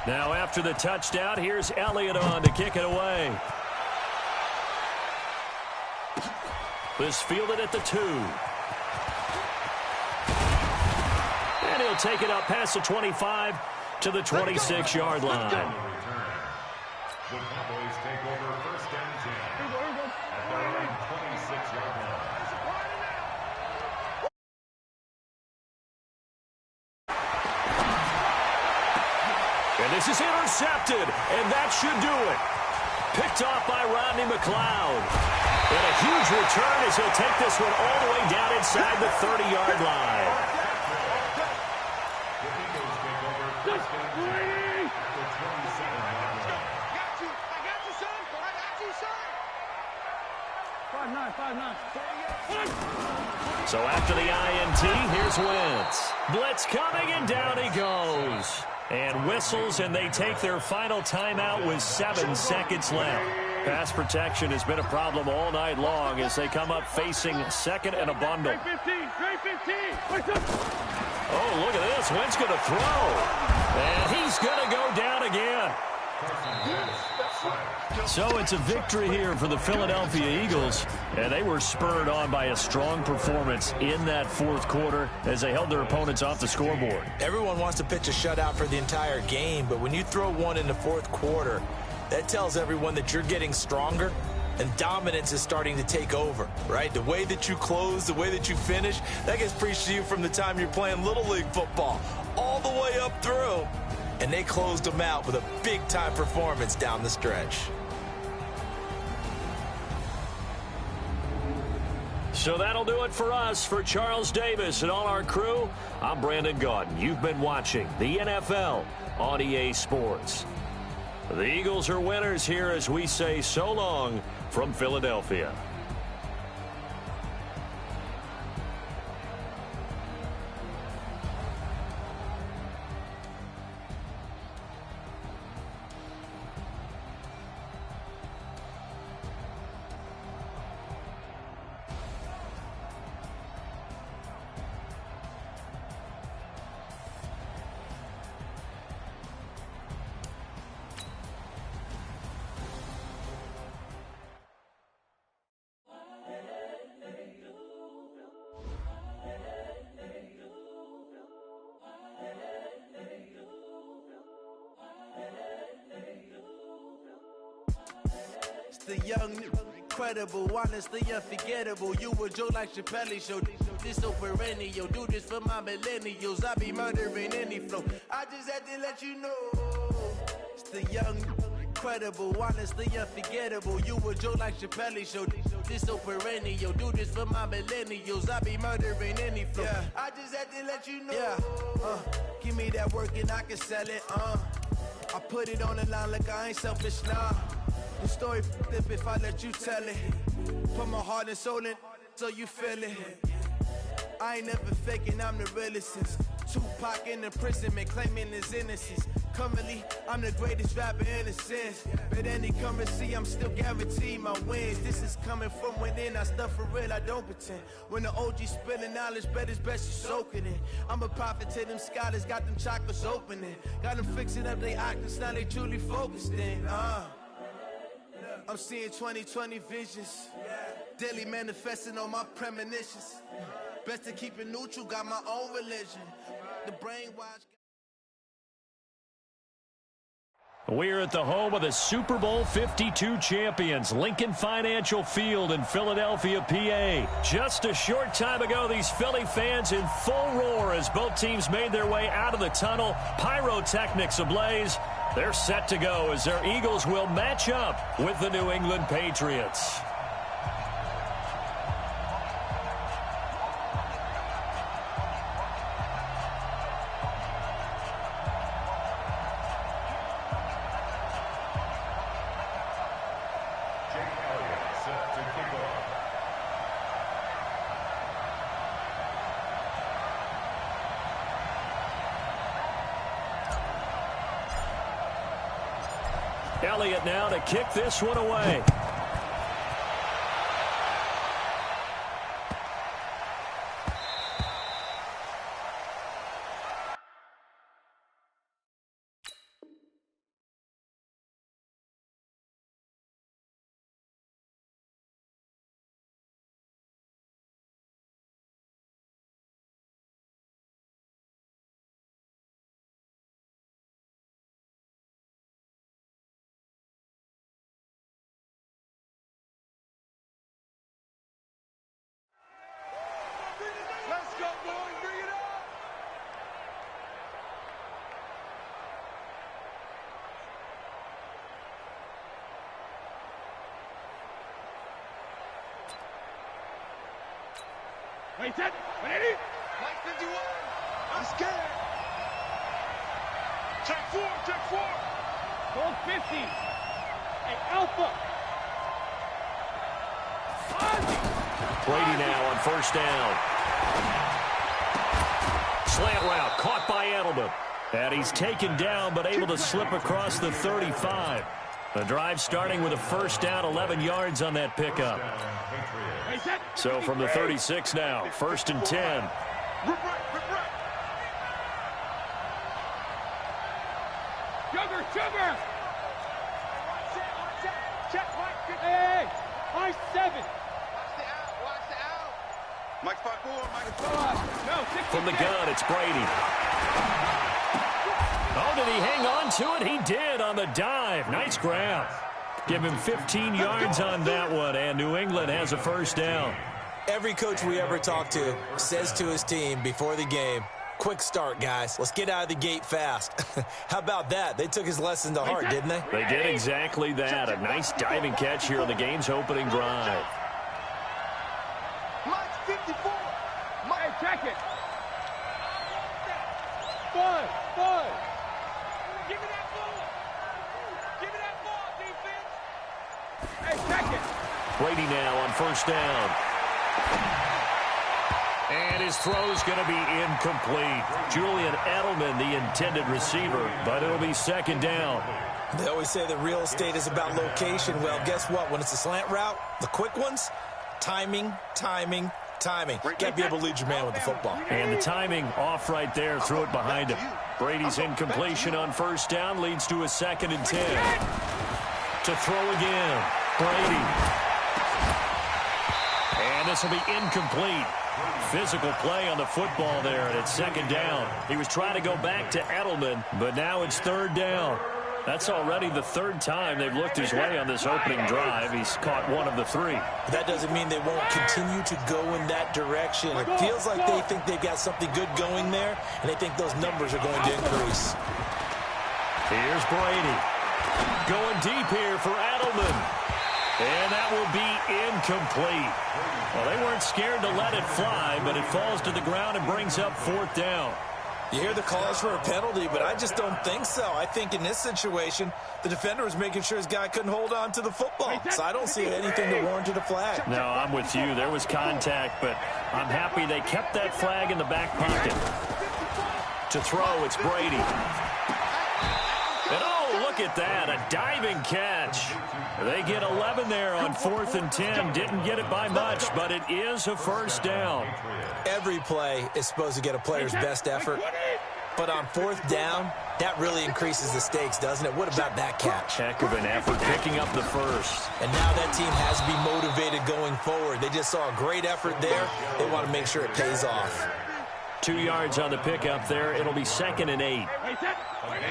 Now after the touchdown, here's Elliott on to kick it away. This fielded at the 2. And he'll take it up past the 25 to the 26-yard line. The Cowboys take over 1st and 10 at their own 26-yard line. And this is intercepted, and that should do it. Picked off by Rodney McLeod. And a huge return as he'll take this one all the way down inside the 30-yard line. The Eagles take over 1st and 10 at the 27-yard line. I got you, son. I got you, son. 5-9. So after the INT, here's Wentz. Blitz coming, and down he goes. And whistles, and they take their final timeout with 7 seconds left. Pass protection has been a problem all night long as they come up facing 2nd and a bundle. Straight 15. Oh, look at this. Wentz going to throw. And he's going to go down again. So it's a victory here for the Philadelphia Eagles, and they were spurred on by a strong performance in that 4th quarter as they held their opponents off the scoreboard. Everyone wants to pitch a shutout for the entire game, but when you throw one in the 4th quarter, that tells everyone that you're getting stronger and dominance is starting to take over, right? The way that you close, the way that you finish, that gets preached to you from the time you're playing Little League football all the way up through. And they closed them out with a big-time performance down the stretch. So that'll do it for us. For Charles Davis and all our crew, I'm Brandon Gaudin. You've been watching the NFL on EA Sports. The Eagles are winners here as we say so long from Philadelphia. The young, incredible, honestly unforgettable. You a Joe like Chappelle show. This so perennial. Do this for my millennials. I be murdering any flow. I just had to let you know. It's the young, incredible, honestly unforgettable. You a Joe like Chappelle show. This so perennial. Do this for my millennials. I be murdering any flow. Yeah. I just had to let you know. Yeah. Give me that work and I can sell it. I put it on the line like I ain't selfish, nah. The story flip if I let you tell it. Put my heart and soul in so you feel it. I ain't never faking, I'm the realest since Tupac in imprisonment, claiming his innocence. Currently, I'm the greatest rapper in a sense. But any currency, I'm still guaranteed my wins. This is coming from within, I stuff for real, I don't pretend. When the OG spilling knowledge, bet it's best you soak it in. I'm a prophet to them scholars, got them chakras opening. Got them fixing up they octaves, now they truly focused in. I'm seeing 2020 visions. Daily manifesting on my premonitions. Best to keep it neutral, got my own religion. The brainwash. We're at the home of the Super Bowl 52 champions, Lincoln Financial Field in Philadelphia, PA. Just a short time ago, these Philly fans in full roar as both teams made their way out of the tunnel. Pyrotechnics ablaze. They're set to go as their Eagles will match up with the New England Patriots. Elliott now to kick this one away. Let's go, boys. Bring it up. Wait, set. Ready? Mike 51. I'm scared. Check four. Gold 50. Hey, Alpha. Brady now on first down. Slant route caught by Edelman. And he's taken down but able to slip across the 35. The drive starting with a first down, 11 yards on that pickup. So from the 36 now, first and 10. Sugar. Check, Mike. Hey, Mike 7. Watch the out. Mike 5-4. No, 6. From the gun, it's Brady. Oh, did he hang on to it? He did on the dive. Nice grab. Give him 15 yards on that one, and New England has a first down. Every coach we ever talk to says to his team before the game, quick start, guys. Let's get out of the gate fast. How about that? They took his lesson to heart, didn't they? They did exactly that. A nice diving catch here on the game's opening drive. second. 5. Give me that ball. Give me that ball, defense. Hey, second. Brady now on first down. And his throw's going to be incomplete. Julian Edelman, the intended receiver, but it'll be second down. They always say that real estate is about location. Well, guess what? When it's a slant route, the quick ones, timing. Got to be able to lead your man with the football. And the timing off right there. Threw it behind him. Brady's incompletion on first down leads to a 2nd and 10. To throw again. Brady. And this will be incomplete. Physical play on the football there, and it's 2nd down. He was trying to go back to Edelman, but now it's 3rd down. That's already the 3rd time they've looked his way on this opening drive. He's caught 1 of the 3. That doesn't mean they won't continue to go in that direction. It feels like they think they've got something good going there, and they think those numbers are going to increase. Here's Brady. Going deep here for Edelman. And that will be incomplete. Well, they weren't scared to let it fly, but it falls to the ground and brings up 4th down. You hear the calls for a penalty, but I just don't think so. I think in this situation, the defender was making sure his guy couldn't hold on to the football. So I don't see anything to warrant a flag. No, I'm with you. There was contact, but I'm happy they kept that flag in the back pocket. To throw, it's Brady. And oh, look at that, a diving catch. They get 11 there on 4th and 10. Didn't get it by much, but it is a 1st down. Every play is supposed to get a player's best effort. But on 4th down, that really increases the stakes, doesn't it? What about that catch? Heck of an effort, picking up the first. And now that team has to be motivated going forward. They just saw a great effort there. They want to make sure it pays off. 2 yards on the pickup there. It'll be 2nd and 8.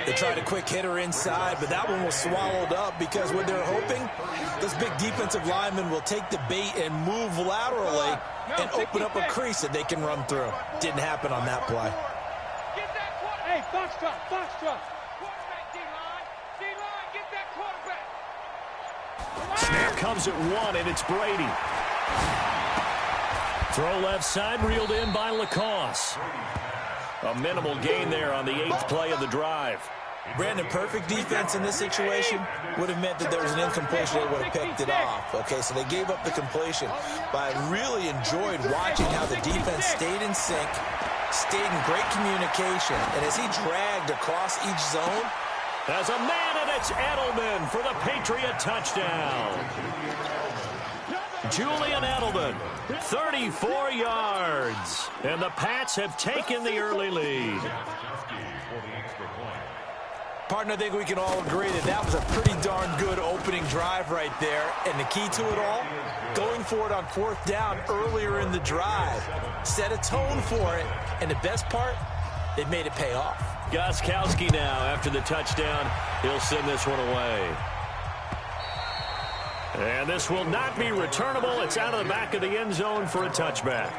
They tried a quick hitter inside, but that one was swallowed up because what they're hoping, those big defensive linemen will take the bait and move laterally and open up a crease that they can run through. Didn't happen on that play. Hey, box drop. Quarterback, D-line. D-line, get that quarterback. Snap comes at 1, and it's Brady. Throw left side, reeled in by Lacoste. A minimal gain there on the 8th play of the drive. Brandon, perfect defense in this situation would have meant that there was an incompletion. They would have picked it off. Okay, so they gave up the completion. But I really enjoyed watching how the defense stayed in sync, stayed in great communication. And as he dragged across each zone. There's a man, and it's Edelman for the Patriot touchdown. Julian Edelman, 34 yards. And the Pats have taken the early lead. Partner, I think we can all agree that that was a pretty darn good opening drive right there. And the key to it all, going for it on 4th down earlier in the drive. Set a tone for it. And the best part, they made it pay off. Gostkowski now after the touchdown. He'll send this one away. And this will not be returnable. It's out of the back of the end zone for a touchback.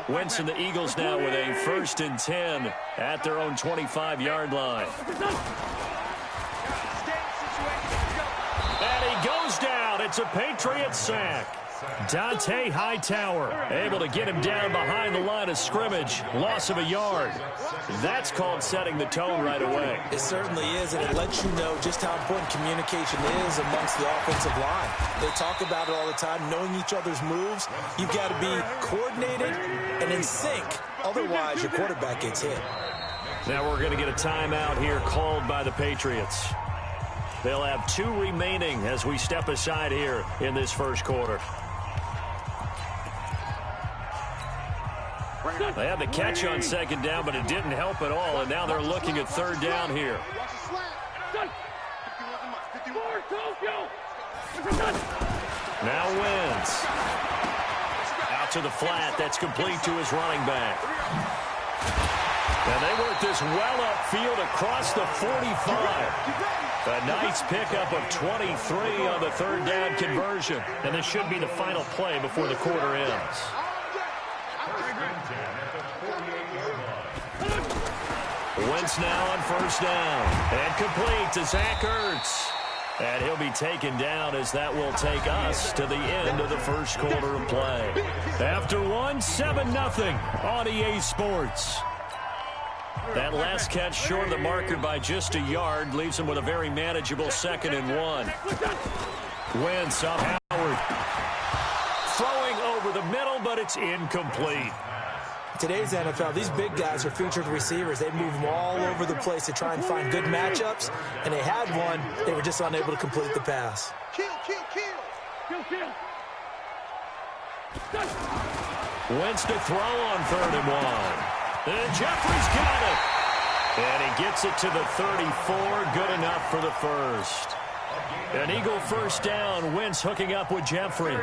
Wentz and the Eagles now with a 1st and 10 at their own 25-yard line. And he goes down. It's a Patriot sack. Dante Hightower able to get him down behind the line of scrimmage. Loss of a yard. That's called setting the tone right away. It certainly is, and it lets you know just how important communication is amongst the offensive line. They talk about it all the time, knowing each other's moves. You've got to be coordinated and in sync. Otherwise, your quarterback gets hit. Now we're going to get a timeout here called by the Patriots. They'll have 2 remaining as we step aside here in this first quarter. They had the catch on 2nd down, but it didn't help at all, and now they're looking at 3rd down here. Now Wentz. Out to the flat. That's complete to his running back. And they work this well upfield across the 45. A nice pickup of 23 on the 3rd down conversion. And this should be the final play before the quarter ends. Wentz now on 1st down. And complete to Zach Ertz. And he'll be taken down as that will take us to the end of the first quarter of play. After one, 7-0 on EA Sports. That last catch short of the marker by just a yard leaves him with a very manageable 2nd and 1. Wentz up Howard. Throwing over the middle, but it's incomplete. Today's NFL, these big guys are featured receivers. They move them all over the place to try and find good matchups, and they had one. They were just unable to complete the pass. Wentz to throw on 3rd and 1. And Jeffrey's got it. And he gets it to the 34. Good enough for the first. An Eagle first down. Wentz hooking up with Jeffrey.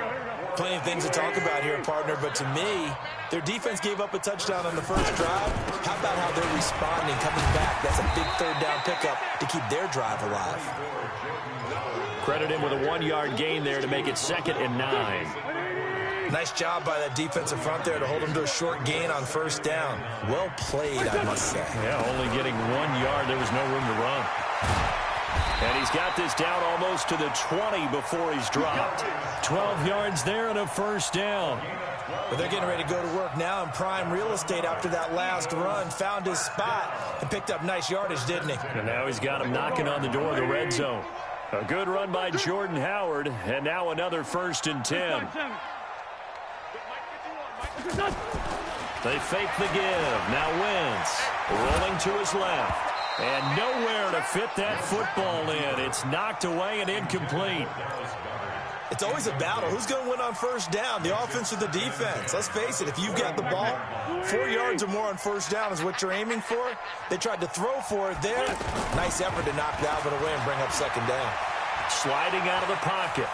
Plenty of things to talk about here, partner, but to me, their defense gave up a touchdown on the first drive. How about how they're responding, coming back? That's a big 3rd down pickup to keep their drive alive. Credit him with a 1-yard gain there to make it 2nd and 9. Nice job by that defensive front there to hold him to a short gain on first down. Well played, I must say. Yeah, only getting 1 yard. There was no room to run. And he's got this down almost to the 20 before he's dropped. 12 yards there and a first down. But they're getting ready to go to work now in prime real estate after that last run. Found his spot and picked up nice yardage, didn't he? And now he's got him knocking on the door of the red zone. A good run by Jordan Howard, and now another 1st and 10. They fake the give. Now Wentz rolling to his left. And nowhere to fit that football in. It's knocked away and incomplete. It's always a battle. Who's going to win on first down, the offense or the defense? Let's face it, if you've got the ball, 4 yards or more on first down is what you're aiming for. They tried to throw for it there. Nice effort to knock that one away and bring up 2nd down. Sliding out of the pocket.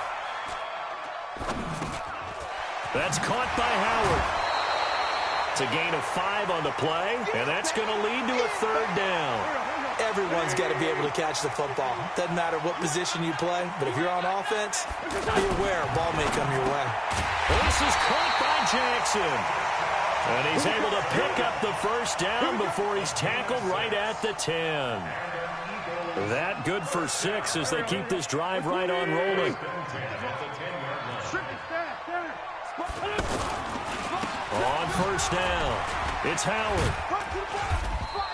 That's caught by Howard. It's a gain of 5 on the play, and that's going to lead to a 3rd down. Everyone's got to be able to catch the football. Doesn't matter what position you play, but if you're on offense, be aware, ball may come your way. This is caught by Jackson. And he's able to pick up the first down before he's tackled right at the 10. That good for 6 as they keep this drive right on rolling. On first down, it's Howard.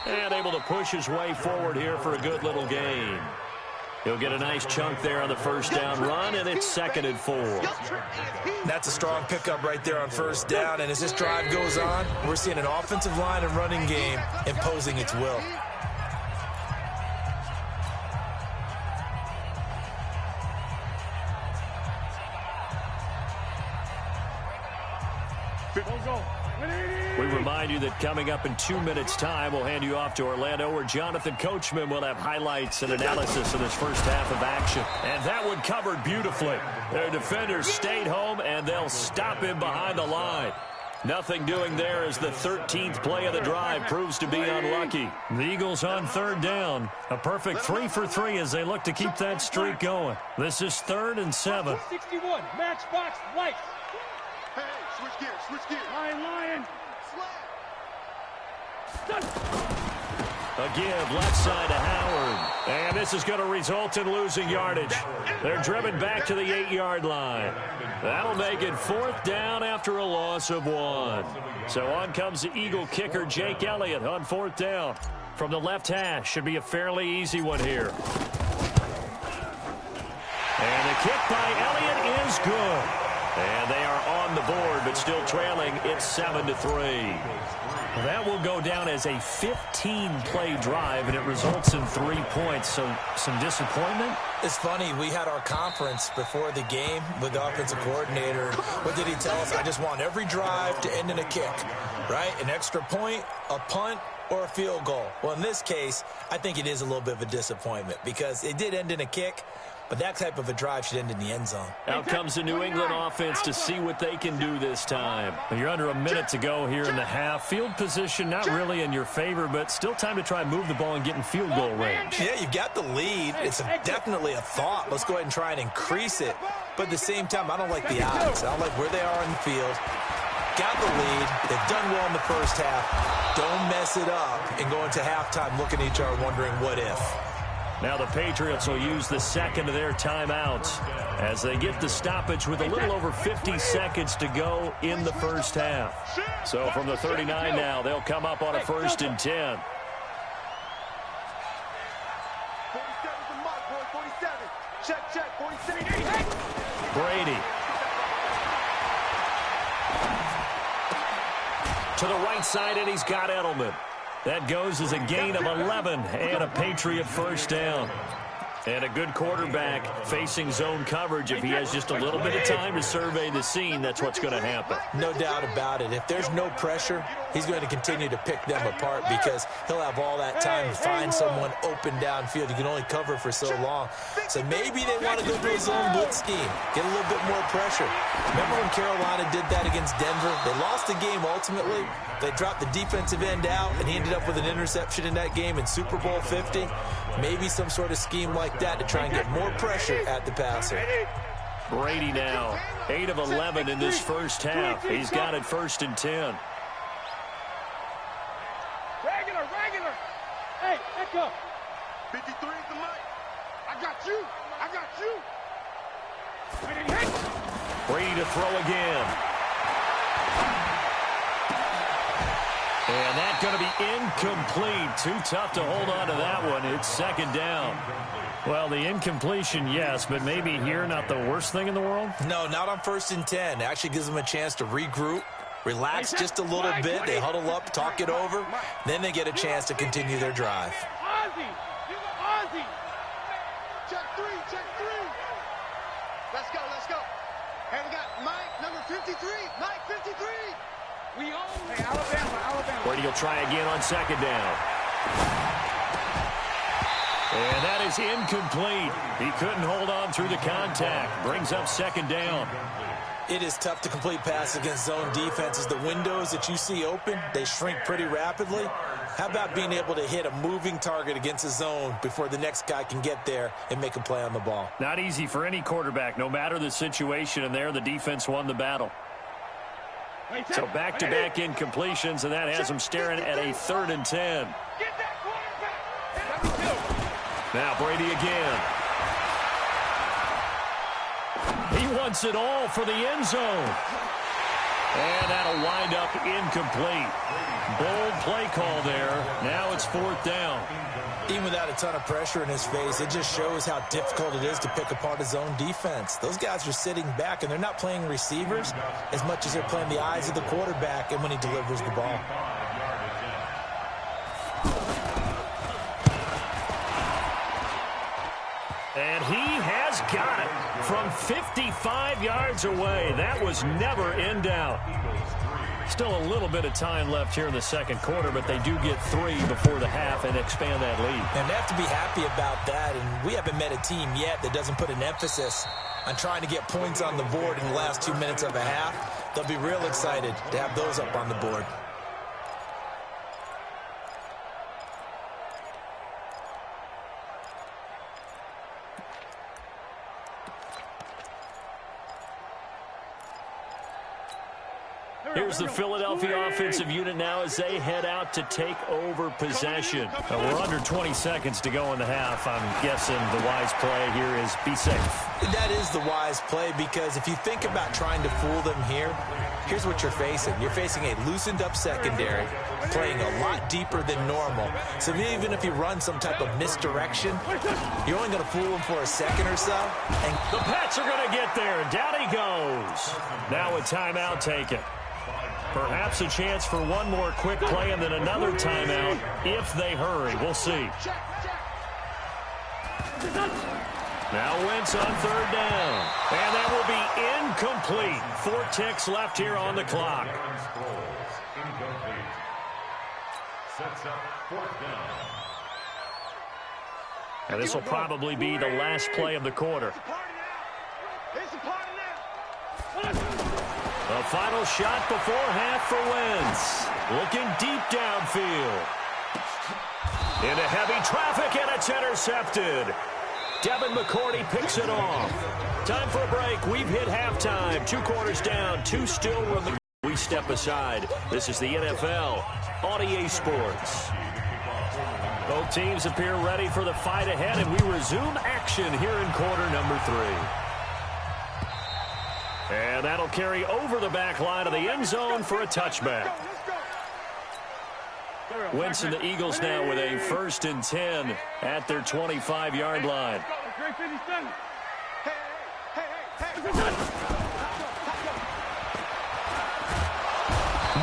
And able to push his way forward here for a good little gain. He'll get a nice chunk there on the first down run, and it's 2nd and 4. That's a strong pickup right there on first down, and as this drive goes on, we're seeing an offensive line and running game imposing its will. We remind you that coming up in 2 minutes' time, we'll hand you off to Orlando, where Jonathan Coachman will have highlights and analysis of this first half of action. And that one covered beautifully. Their defenders stayed home, and they'll stop him behind the line. Nothing doing there as the 13th play of the drive proves to be unlucky. The Eagles on 3rd down. A perfect 3 for 3 as they look to keep that streak going. This is 3rd and 7. 61, matchbox, light. Hey, switch gears, switch gears. Lion. A give left side to Howard. And this is going to result in losing yardage. They're driven back to the 8-yard line. That'll make it 4th down after a loss of 1. So on comes the Eagle kicker, Jake Elliott, on 4th down. From the left hash, should be a fairly easy one here. And the kick by Elliott is good. And they are on the board, but still trailing. It's 7-3. That will go down as a 15-play drive, and it results in 3 points. So some disappointment? It's funny. We had our conference before the game with the offensive coordinator. What did he tell us? I just want every drive to end in a kick, right? An extra point, a punt, or a field goal. Well, in this case, I think it is a little bit of a disappointment because it did end in a kick. But that type of a drive should end in the end zone. Out comes the New England offense to see what they can do this time. You're under a minute to go here in the half. Field position not really in your favor, but still time to try and move the ball and get in field goal range. Yeah, you've got the lead. It's definitely a thought. Let's go ahead and try and increase it. But at the same time, I don't like the odds. I don't like where they are in the field. Got the lead. They've done well in the first half. Don't mess it up and go into halftime looking at each other wondering what if. Now the Patriots will use the second of their timeouts as they get the stoppage with a little over 50 seconds to go in the first half. So from the 39 now, they'll come up on a 1st and 10. 47's the mark, boy. 47. Check, 47. Brady. To the right side, and he's got Edelman. That goes as a gain of 11 and a Patriot first down. And a good quarterback facing zone coverage. If he has just a little bit of time to survey the scene, that's what's going to happen. No doubt about it. If there's no pressure, he's going to continue to pick them apart because he'll have all that time to find someone open downfield. You can only cover for so long. So maybe they want to go to a zone blitz scheme, get a little bit more pressure. Remember when Carolina did that against Denver? They lost the game ultimately. They dropped the defensive end out, and he ended up with an interception in that game in Super Bowl 50. Maybe some sort of scheme like that to try and get more pressure at the passer. Brady now, 8 of 11 in this first half. He's got it 1st and 10. Regular. Hey, back up. 53 is the mic. I got you. Brady to throw again. And that's going to be incomplete. Too tough to hold on to that one. It's 2nd down. Well, the incompletion, yes, but maybe here not the worst thing in the world? No, not on 1st and 10. It actually gives them a chance to regroup, relax just a little bit. They huddle up, talk it over. Then they get a chance to continue their drive. Ozzy. Check three. Let's go. Hey, we got Mike, number 53. Mike, 53. We own. Hey, Alabama. Brady will try again on 2nd down. And that is incomplete. He couldn't hold on through the contact. Brings up 2nd down. It is tough to complete passes against zone defenses. The windows that you see open, they shrink pretty rapidly. How about being able to hit a moving target against a zone before the next guy can get there and make a play on the ball? Not easy for any quarterback, no matter the situation, and there the defense won the battle. So back-to-back incompletions, and that has him staring at a 3rd and 10. Get that quarterback. Now Brady again. He wants it all for the end zone. And that'll wind up incomplete. Bold play call there. Now it's 4th down. Even without a ton of pressure in his face, it just shows how difficult it is to pick apart his own defense. Those guys are sitting back, and they're not playing receivers as much as they're playing the eyes of the quarterback and when he delivers the ball. And he has got it from 55 yards away. That was never in doubt. Still a little bit of time left here in the 2nd quarter, but they do get 3 before the half and expand that lead. And they have to be happy about that, and we haven't met a team yet that doesn't put an emphasis on trying to get points on the board in the last 2 minutes of a half. They'll be real excited to have those up on the board. Here's the Philadelphia offensive unit now as they head out to take over possession. We're under 20 seconds to go in the half. I'm guessing the wise play here is be safe. That is the wise play, because if you think about trying to fool them here, here's what you're facing. You're facing a loosened up secondary, playing a lot deeper than normal. So even if you run some type of misdirection, you're only going to fool them for a second or so. And the Pats are going to get there. Down he goes. Now a timeout taken. Perhaps a chance for one more quick play and then another timeout if they hurry. We'll see. Now Wentz on 3rd down. And that will be incomplete. 4 ticks left here on the clock. Sets up 4th down. And this will probably be the last play of the quarter. It's a party now. The final shot before half for Wentz. Looking deep downfield. Into heavy traffic, and it's intercepted. Devin McCourty picks it off. Time for a break. We've hit halftime. 2 quarters down, 2 still remaining. We step aside. This is the NFL on EA Sports. Both teams appear ready for the fight ahead, and we resume action here in quarter number 3. And that'll carry over the back line of the end zone for a touchback. Wentz and the Eagles now with a 1st and 10 at their 25-yard line.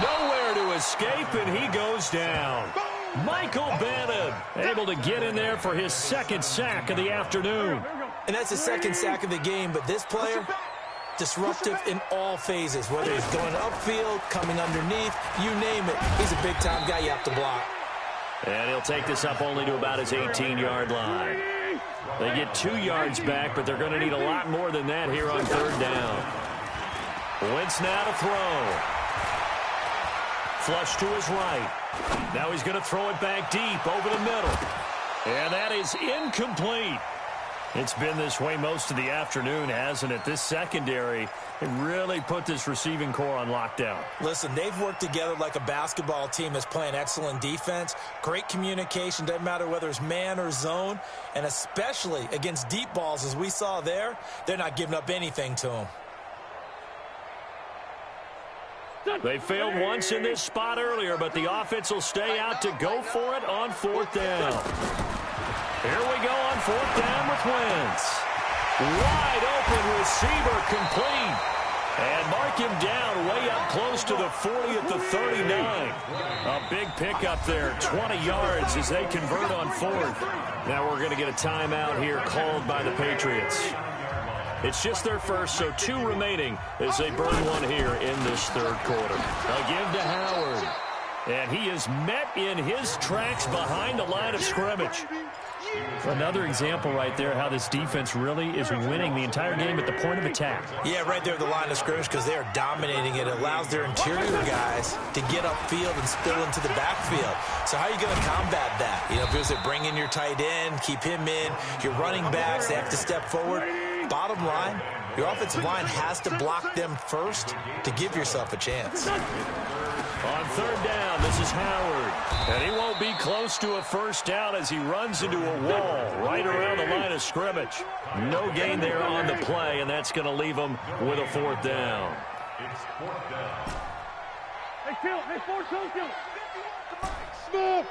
Nowhere to escape, and he goes down. Michael Bannon able to get in there for his 2nd sack of the afternoon. And that's the 2nd sack of the game, but this player, disruptive in all phases, whether he's going upfield, coming underneath, you name it. He's a big-time guy you have to block. And he'll take this up only to about his 18-yard line. They get 2 yards back, but they're going to need a lot more than that here on 3rd down. Wentz now to throw. Flush to his right. Now he's going to throw it back deep over the middle. And that is incomplete. It's been this way most of the afternoon, hasn't it? This secondary, it really put this receiving core on lockdown. Listen, they've worked together like a basketball team that's playing excellent defense. Great communication, doesn't matter whether it's man or zone. And especially against deep balls, as we saw there, they're not giving up anything to them. They failed once in this spot earlier, but the offense will stay out to go for it on 4th down. Here we go on 4th down with Wentz. Wide open receiver complete. And mark him down way up close to the 40 at the 39. A big pickup there, 20 yards as they convert on 4th. Now we're going to get a timeout here called by the Patriots. It's just their first, so 2 remaining as they burn one here in this 3rd quarter. A give to Howard. And he is met in his tracks behind the line of scrimmage. Another example right there how this defense really is winning the entire game at the point of attack. Yeah, right there at the line of scrimmage because they are dominating it. It allows their interior guys to get upfield and spill into the backfield. So how are you going to combat that? You know, if you bring in your tight end, keep him in, your running backs, they have to step forward. Bottom line, your offensive line has to block them first to give yourself a chance. On 3rd down, this is Howard. And he won't be close to a 1st down as he runs into a wall right around the line of scrimmage. No gain there on the play, and that's going to leave him with a 4th down. It's 4th down. Hey, Phil. Hey, force Phil. Smith.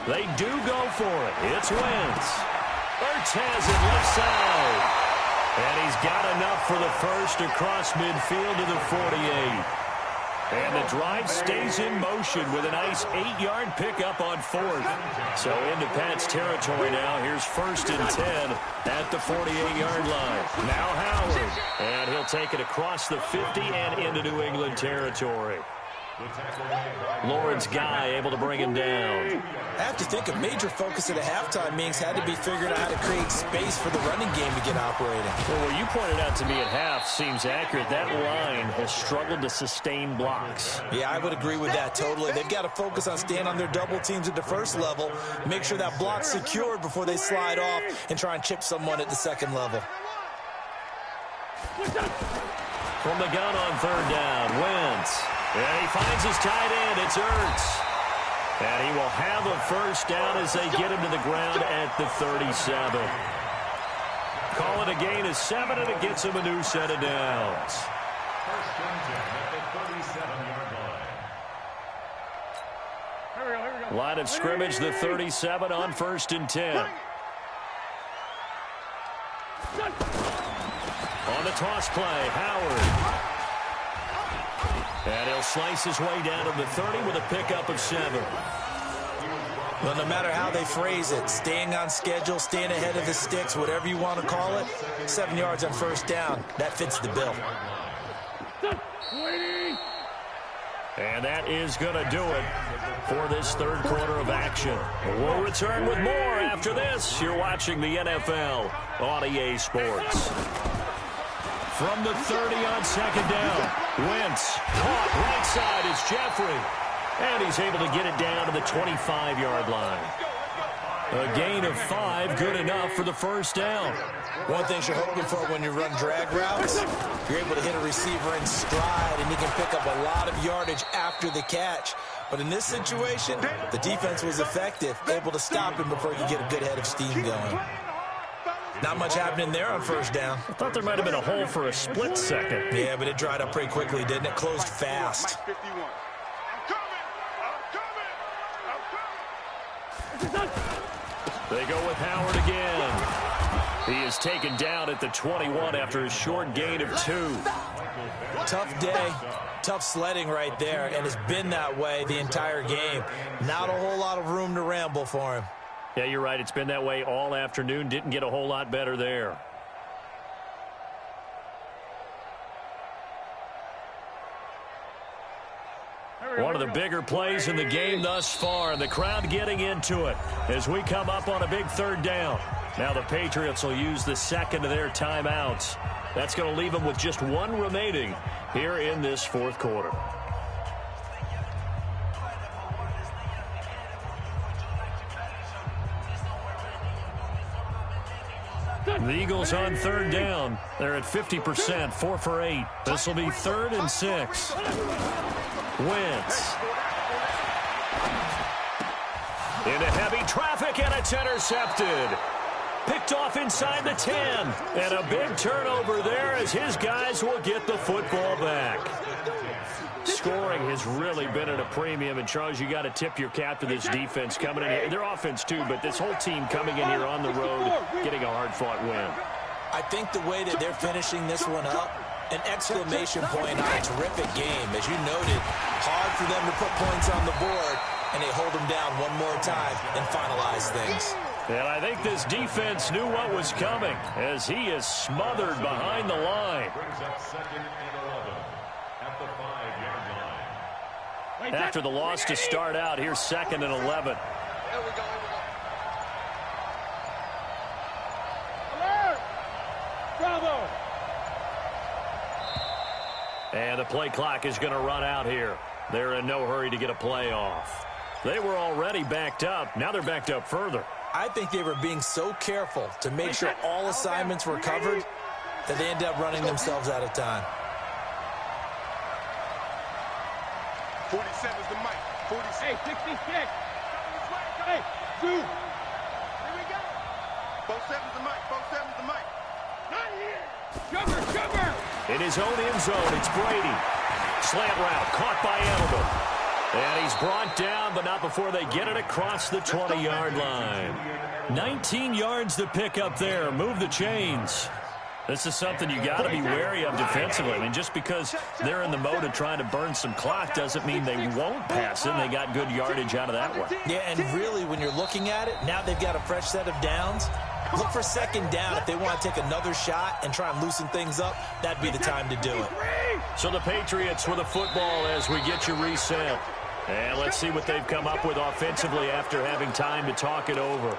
They do go for it. It's Wentz. Ertz has it left side. And he's got enough for the 1st across midfield to the 48. And the drive stays in motion with a nice 8-yard pickup on 4th. So into Pat's territory now. Here's 1st and 10 at the 48-yard line. Now Howard. And he'll take it across the 50 and into New England territory. Lawrence Guy able to bring him down. I have to think a major focus at a halftime means had to be figured out how to create space for the running game to get operating. Well, what you pointed out to me at half seems accurate. That line has struggled to sustain blocks. Yeah, I would agree with that totally. They've got to focus on staying on their double teams at the 1st level, make sure that block's secured before they slide off and try and chip someone at the 2nd level. From the gun on 3rd down, Wentz. And he finds his tight end. It's Ertz. And he will have a 1st down as they get him to the ground at the 37. Call it a gain of 7, and it gets him a new set of downs. 1st and 10 at the 37-yard line. Here we go. Line of scrimmage, the 37 on 1st and 10. On the toss play, Howard. And he'll slice his way down to the 30 with a pickup of 7. Well, no matter how they phrase it, staying on schedule, staying ahead of the sticks, whatever you want to call it, 7 yards on 1st down, that fits the bill. And that is going to do it for this 3rd quarter of action. We'll return with more after this. You're watching the NFL on EA Sports. From the 30 on 2nd down, Wentz caught right side is Jeffrey. And he's able to get it down to the 25-yard line. A gain of 5, good enough for the 1st down. One thing you're hoping for when you run drag routes, you're able to hit a receiver in stride, and he can pick up a lot of yardage after the catch. But in this situation, the defense was effective, able to stop him before he could get a good head of steam going. Not much happening there on first down. I thought there might have been a hole for a split second. Yeah, but it dried up pretty quickly, didn't it? Closed fast. They go with Howard again. He is taken down at the 21 after a short gain of 2. Tough day, tough sledding right there, and it's been that way the entire game. Not a whole lot of room to ramble for him. Yeah, you're right. It's been that way all afternoon. Didn't get a whole lot better there. One of the bigger plays in the game thus far, and the crowd getting into it as we come up on a big third down. Now the Patriots will use the second of their timeouts. That's going to leave them with just 1 remaining here in this fourth quarter. The Eagles on third down. They're at 50%, 4 for 8. This will be 3rd and 6. Wentz. Into heavy traffic, and it's intercepted. Picked off inside the 10. And a big turnover there as his guys will get the football back. Scoring has really been at a premium. And, Charles, you got to tip your cap to this defense coming in here. Their offense, too, but this whole team coming in here on the road, getting a hard-fought win. I think the way that they're finishing this one up, an exclamation point on a terrific game. As you noted, hard for them to put points on the board, and they hold them down one more time and finalize things. And I think this defense knew what was coming as he is smothered behind the line. Brings up 2nd and 11 at the 5-yard line. After the loss to start out, here's 2nd and 11. Here we go. Alert! Bravo! And the play clock is going to run out here. They're in no hurry to get a play off. They were already backed up. Now they're backed up further. I think they were being so careful to make sure all assignments were covered that they ended up running themselves out of time. 47's the mic. 46. Hey, 66. Hey, dude. Here we go. 47's the mic. 47's the mic. Not here. Sugar. In his own end zone, it's Brady. Slant route, caught by Edelman. And he's brought down, but not before they get it across the 20-yard line. 19 yards to pick up there. Move the chains. This is something you got to be wary of defensively. I mean, just because they're in the mode of trying to burn some clock doesn't mean they won't pass it. They got good yardage out of that one. Yeah, and really, when you're looking at it, now they've got a fresh set of downs. Look for 2nd down if they want to take another shot and try and loosen things up. That'd be the time to do it. So the Patriots with the football as we get you reset. And let's see what they've come up with offensively after having time to talk it over.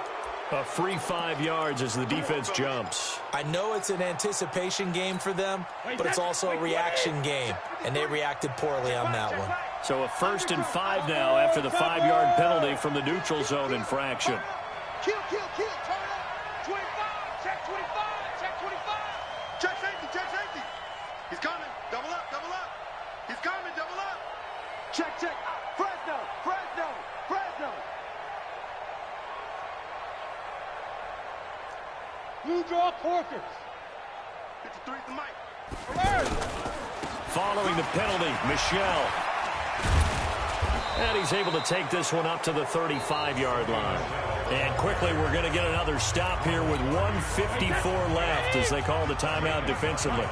A free 5 yards as the defense jumps. I know it's an anticipation game for them, but it's also a reaction game, and they reacted poorly on that one. So a 1st and 5 now after the 5-yard penalty from the neutral zone infraction. Kill. Turn up. 25. Check 25. Check 25. Check safety. He's coming. Double up. He's coming. Double up. Check. Fresno. Blue draw quarters. 53's the mic. Alert! Following the penalty, Michel. And he's able to take this one up to the 35-yard line. And quickly, we're going to get another stop here with 1:54 left as they call the timeout defensively.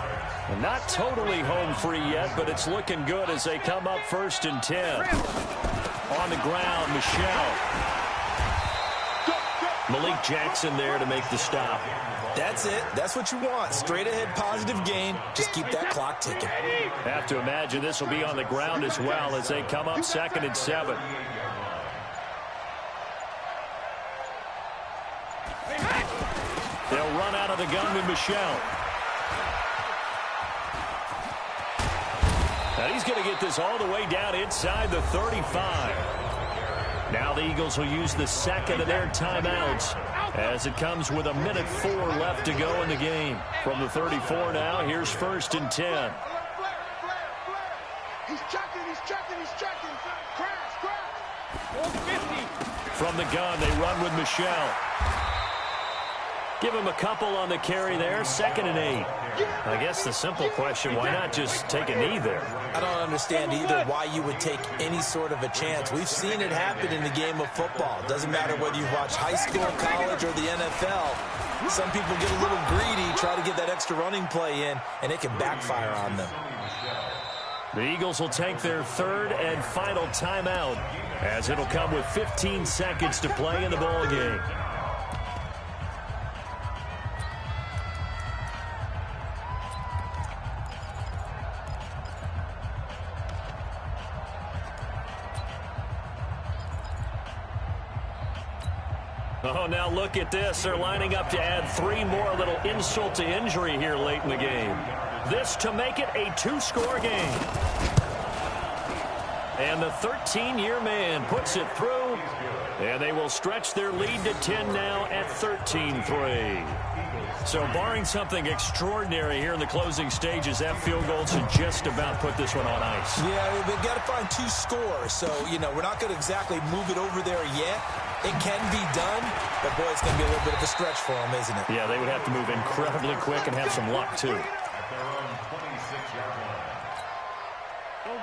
And not totally home free yet, but it's looking good as they come up 1st and 10. On the ground, Michel. Malik Jackson there to make the stop. That's it. That's what you want. Straight ahead positive gain. Just keep that clock ticking. Have to imagine this will be on the ground as well as they come up 2nd and 7. They'll run out of the gun with Michel. And he's going to get this all the way down inside the 35. Now the Eagles will use the 2nd of their timeouts as it comes with 1:04 left to go in the game. From the 34 now, here's 1st and 10. He's checking. Crash. 150. From the gun, they run with Michelle. Give him a couple on the carry there. 2nd and 8. I guess the simple question, why not just take a knee there? I don't understand either why you would take any sort of a chance. We've seen it happen in the game of football. Doesn't matter whether you've watched high school, college, or the NFL. Some people get a little greedy, try to get that extra running play in, and it can backfire on them. The Eagles will take their 3rd and final timeout, as it'll come with 15 seconds to play in the ball game. Oh, now look at this. They're lining up to add 3 more, a little insult to injury here late in the game. This to make it a 2-score game. And the 13-year man puts it through, and they will stretch their lead to 10 now at 13-3. So barring something extraordinary here in the closing stages, that field goal should just about put this one on ice. Yeah, they've got to find 2 scores. So, we're not going to exactly move it over there yet. It can be done, but, boy, it's going to be a little bit of a stretch for them, isn't it? Yeah, they would have to move incredibly quick and have some luck, too. At their own 26-yard line.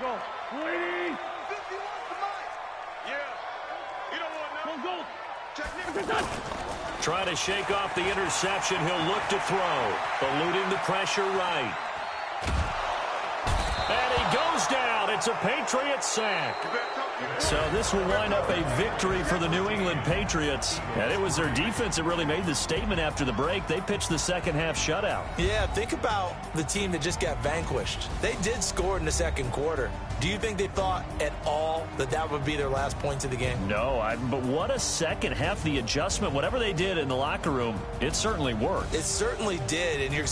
Go. 20. 51 to Mike. Yeah. You don't want no. Go. Check. Trying to shake off the interception. He'll look to throw. Eluding the pressure right. And he goes down. It's a Patriots sack. So this will wind up a victory for the New England Patriots. And it was their defense that really made the statement after the break. They pitched the second half shutout. Yeah, think about the team that just got vanquished. They did score in the 2nd quarter. Do you think they thought at all that that would be their last points of the game? No, but what a second half. The adjustment, whatever they did in the locker room, it certainly worked. It certainly did, and you're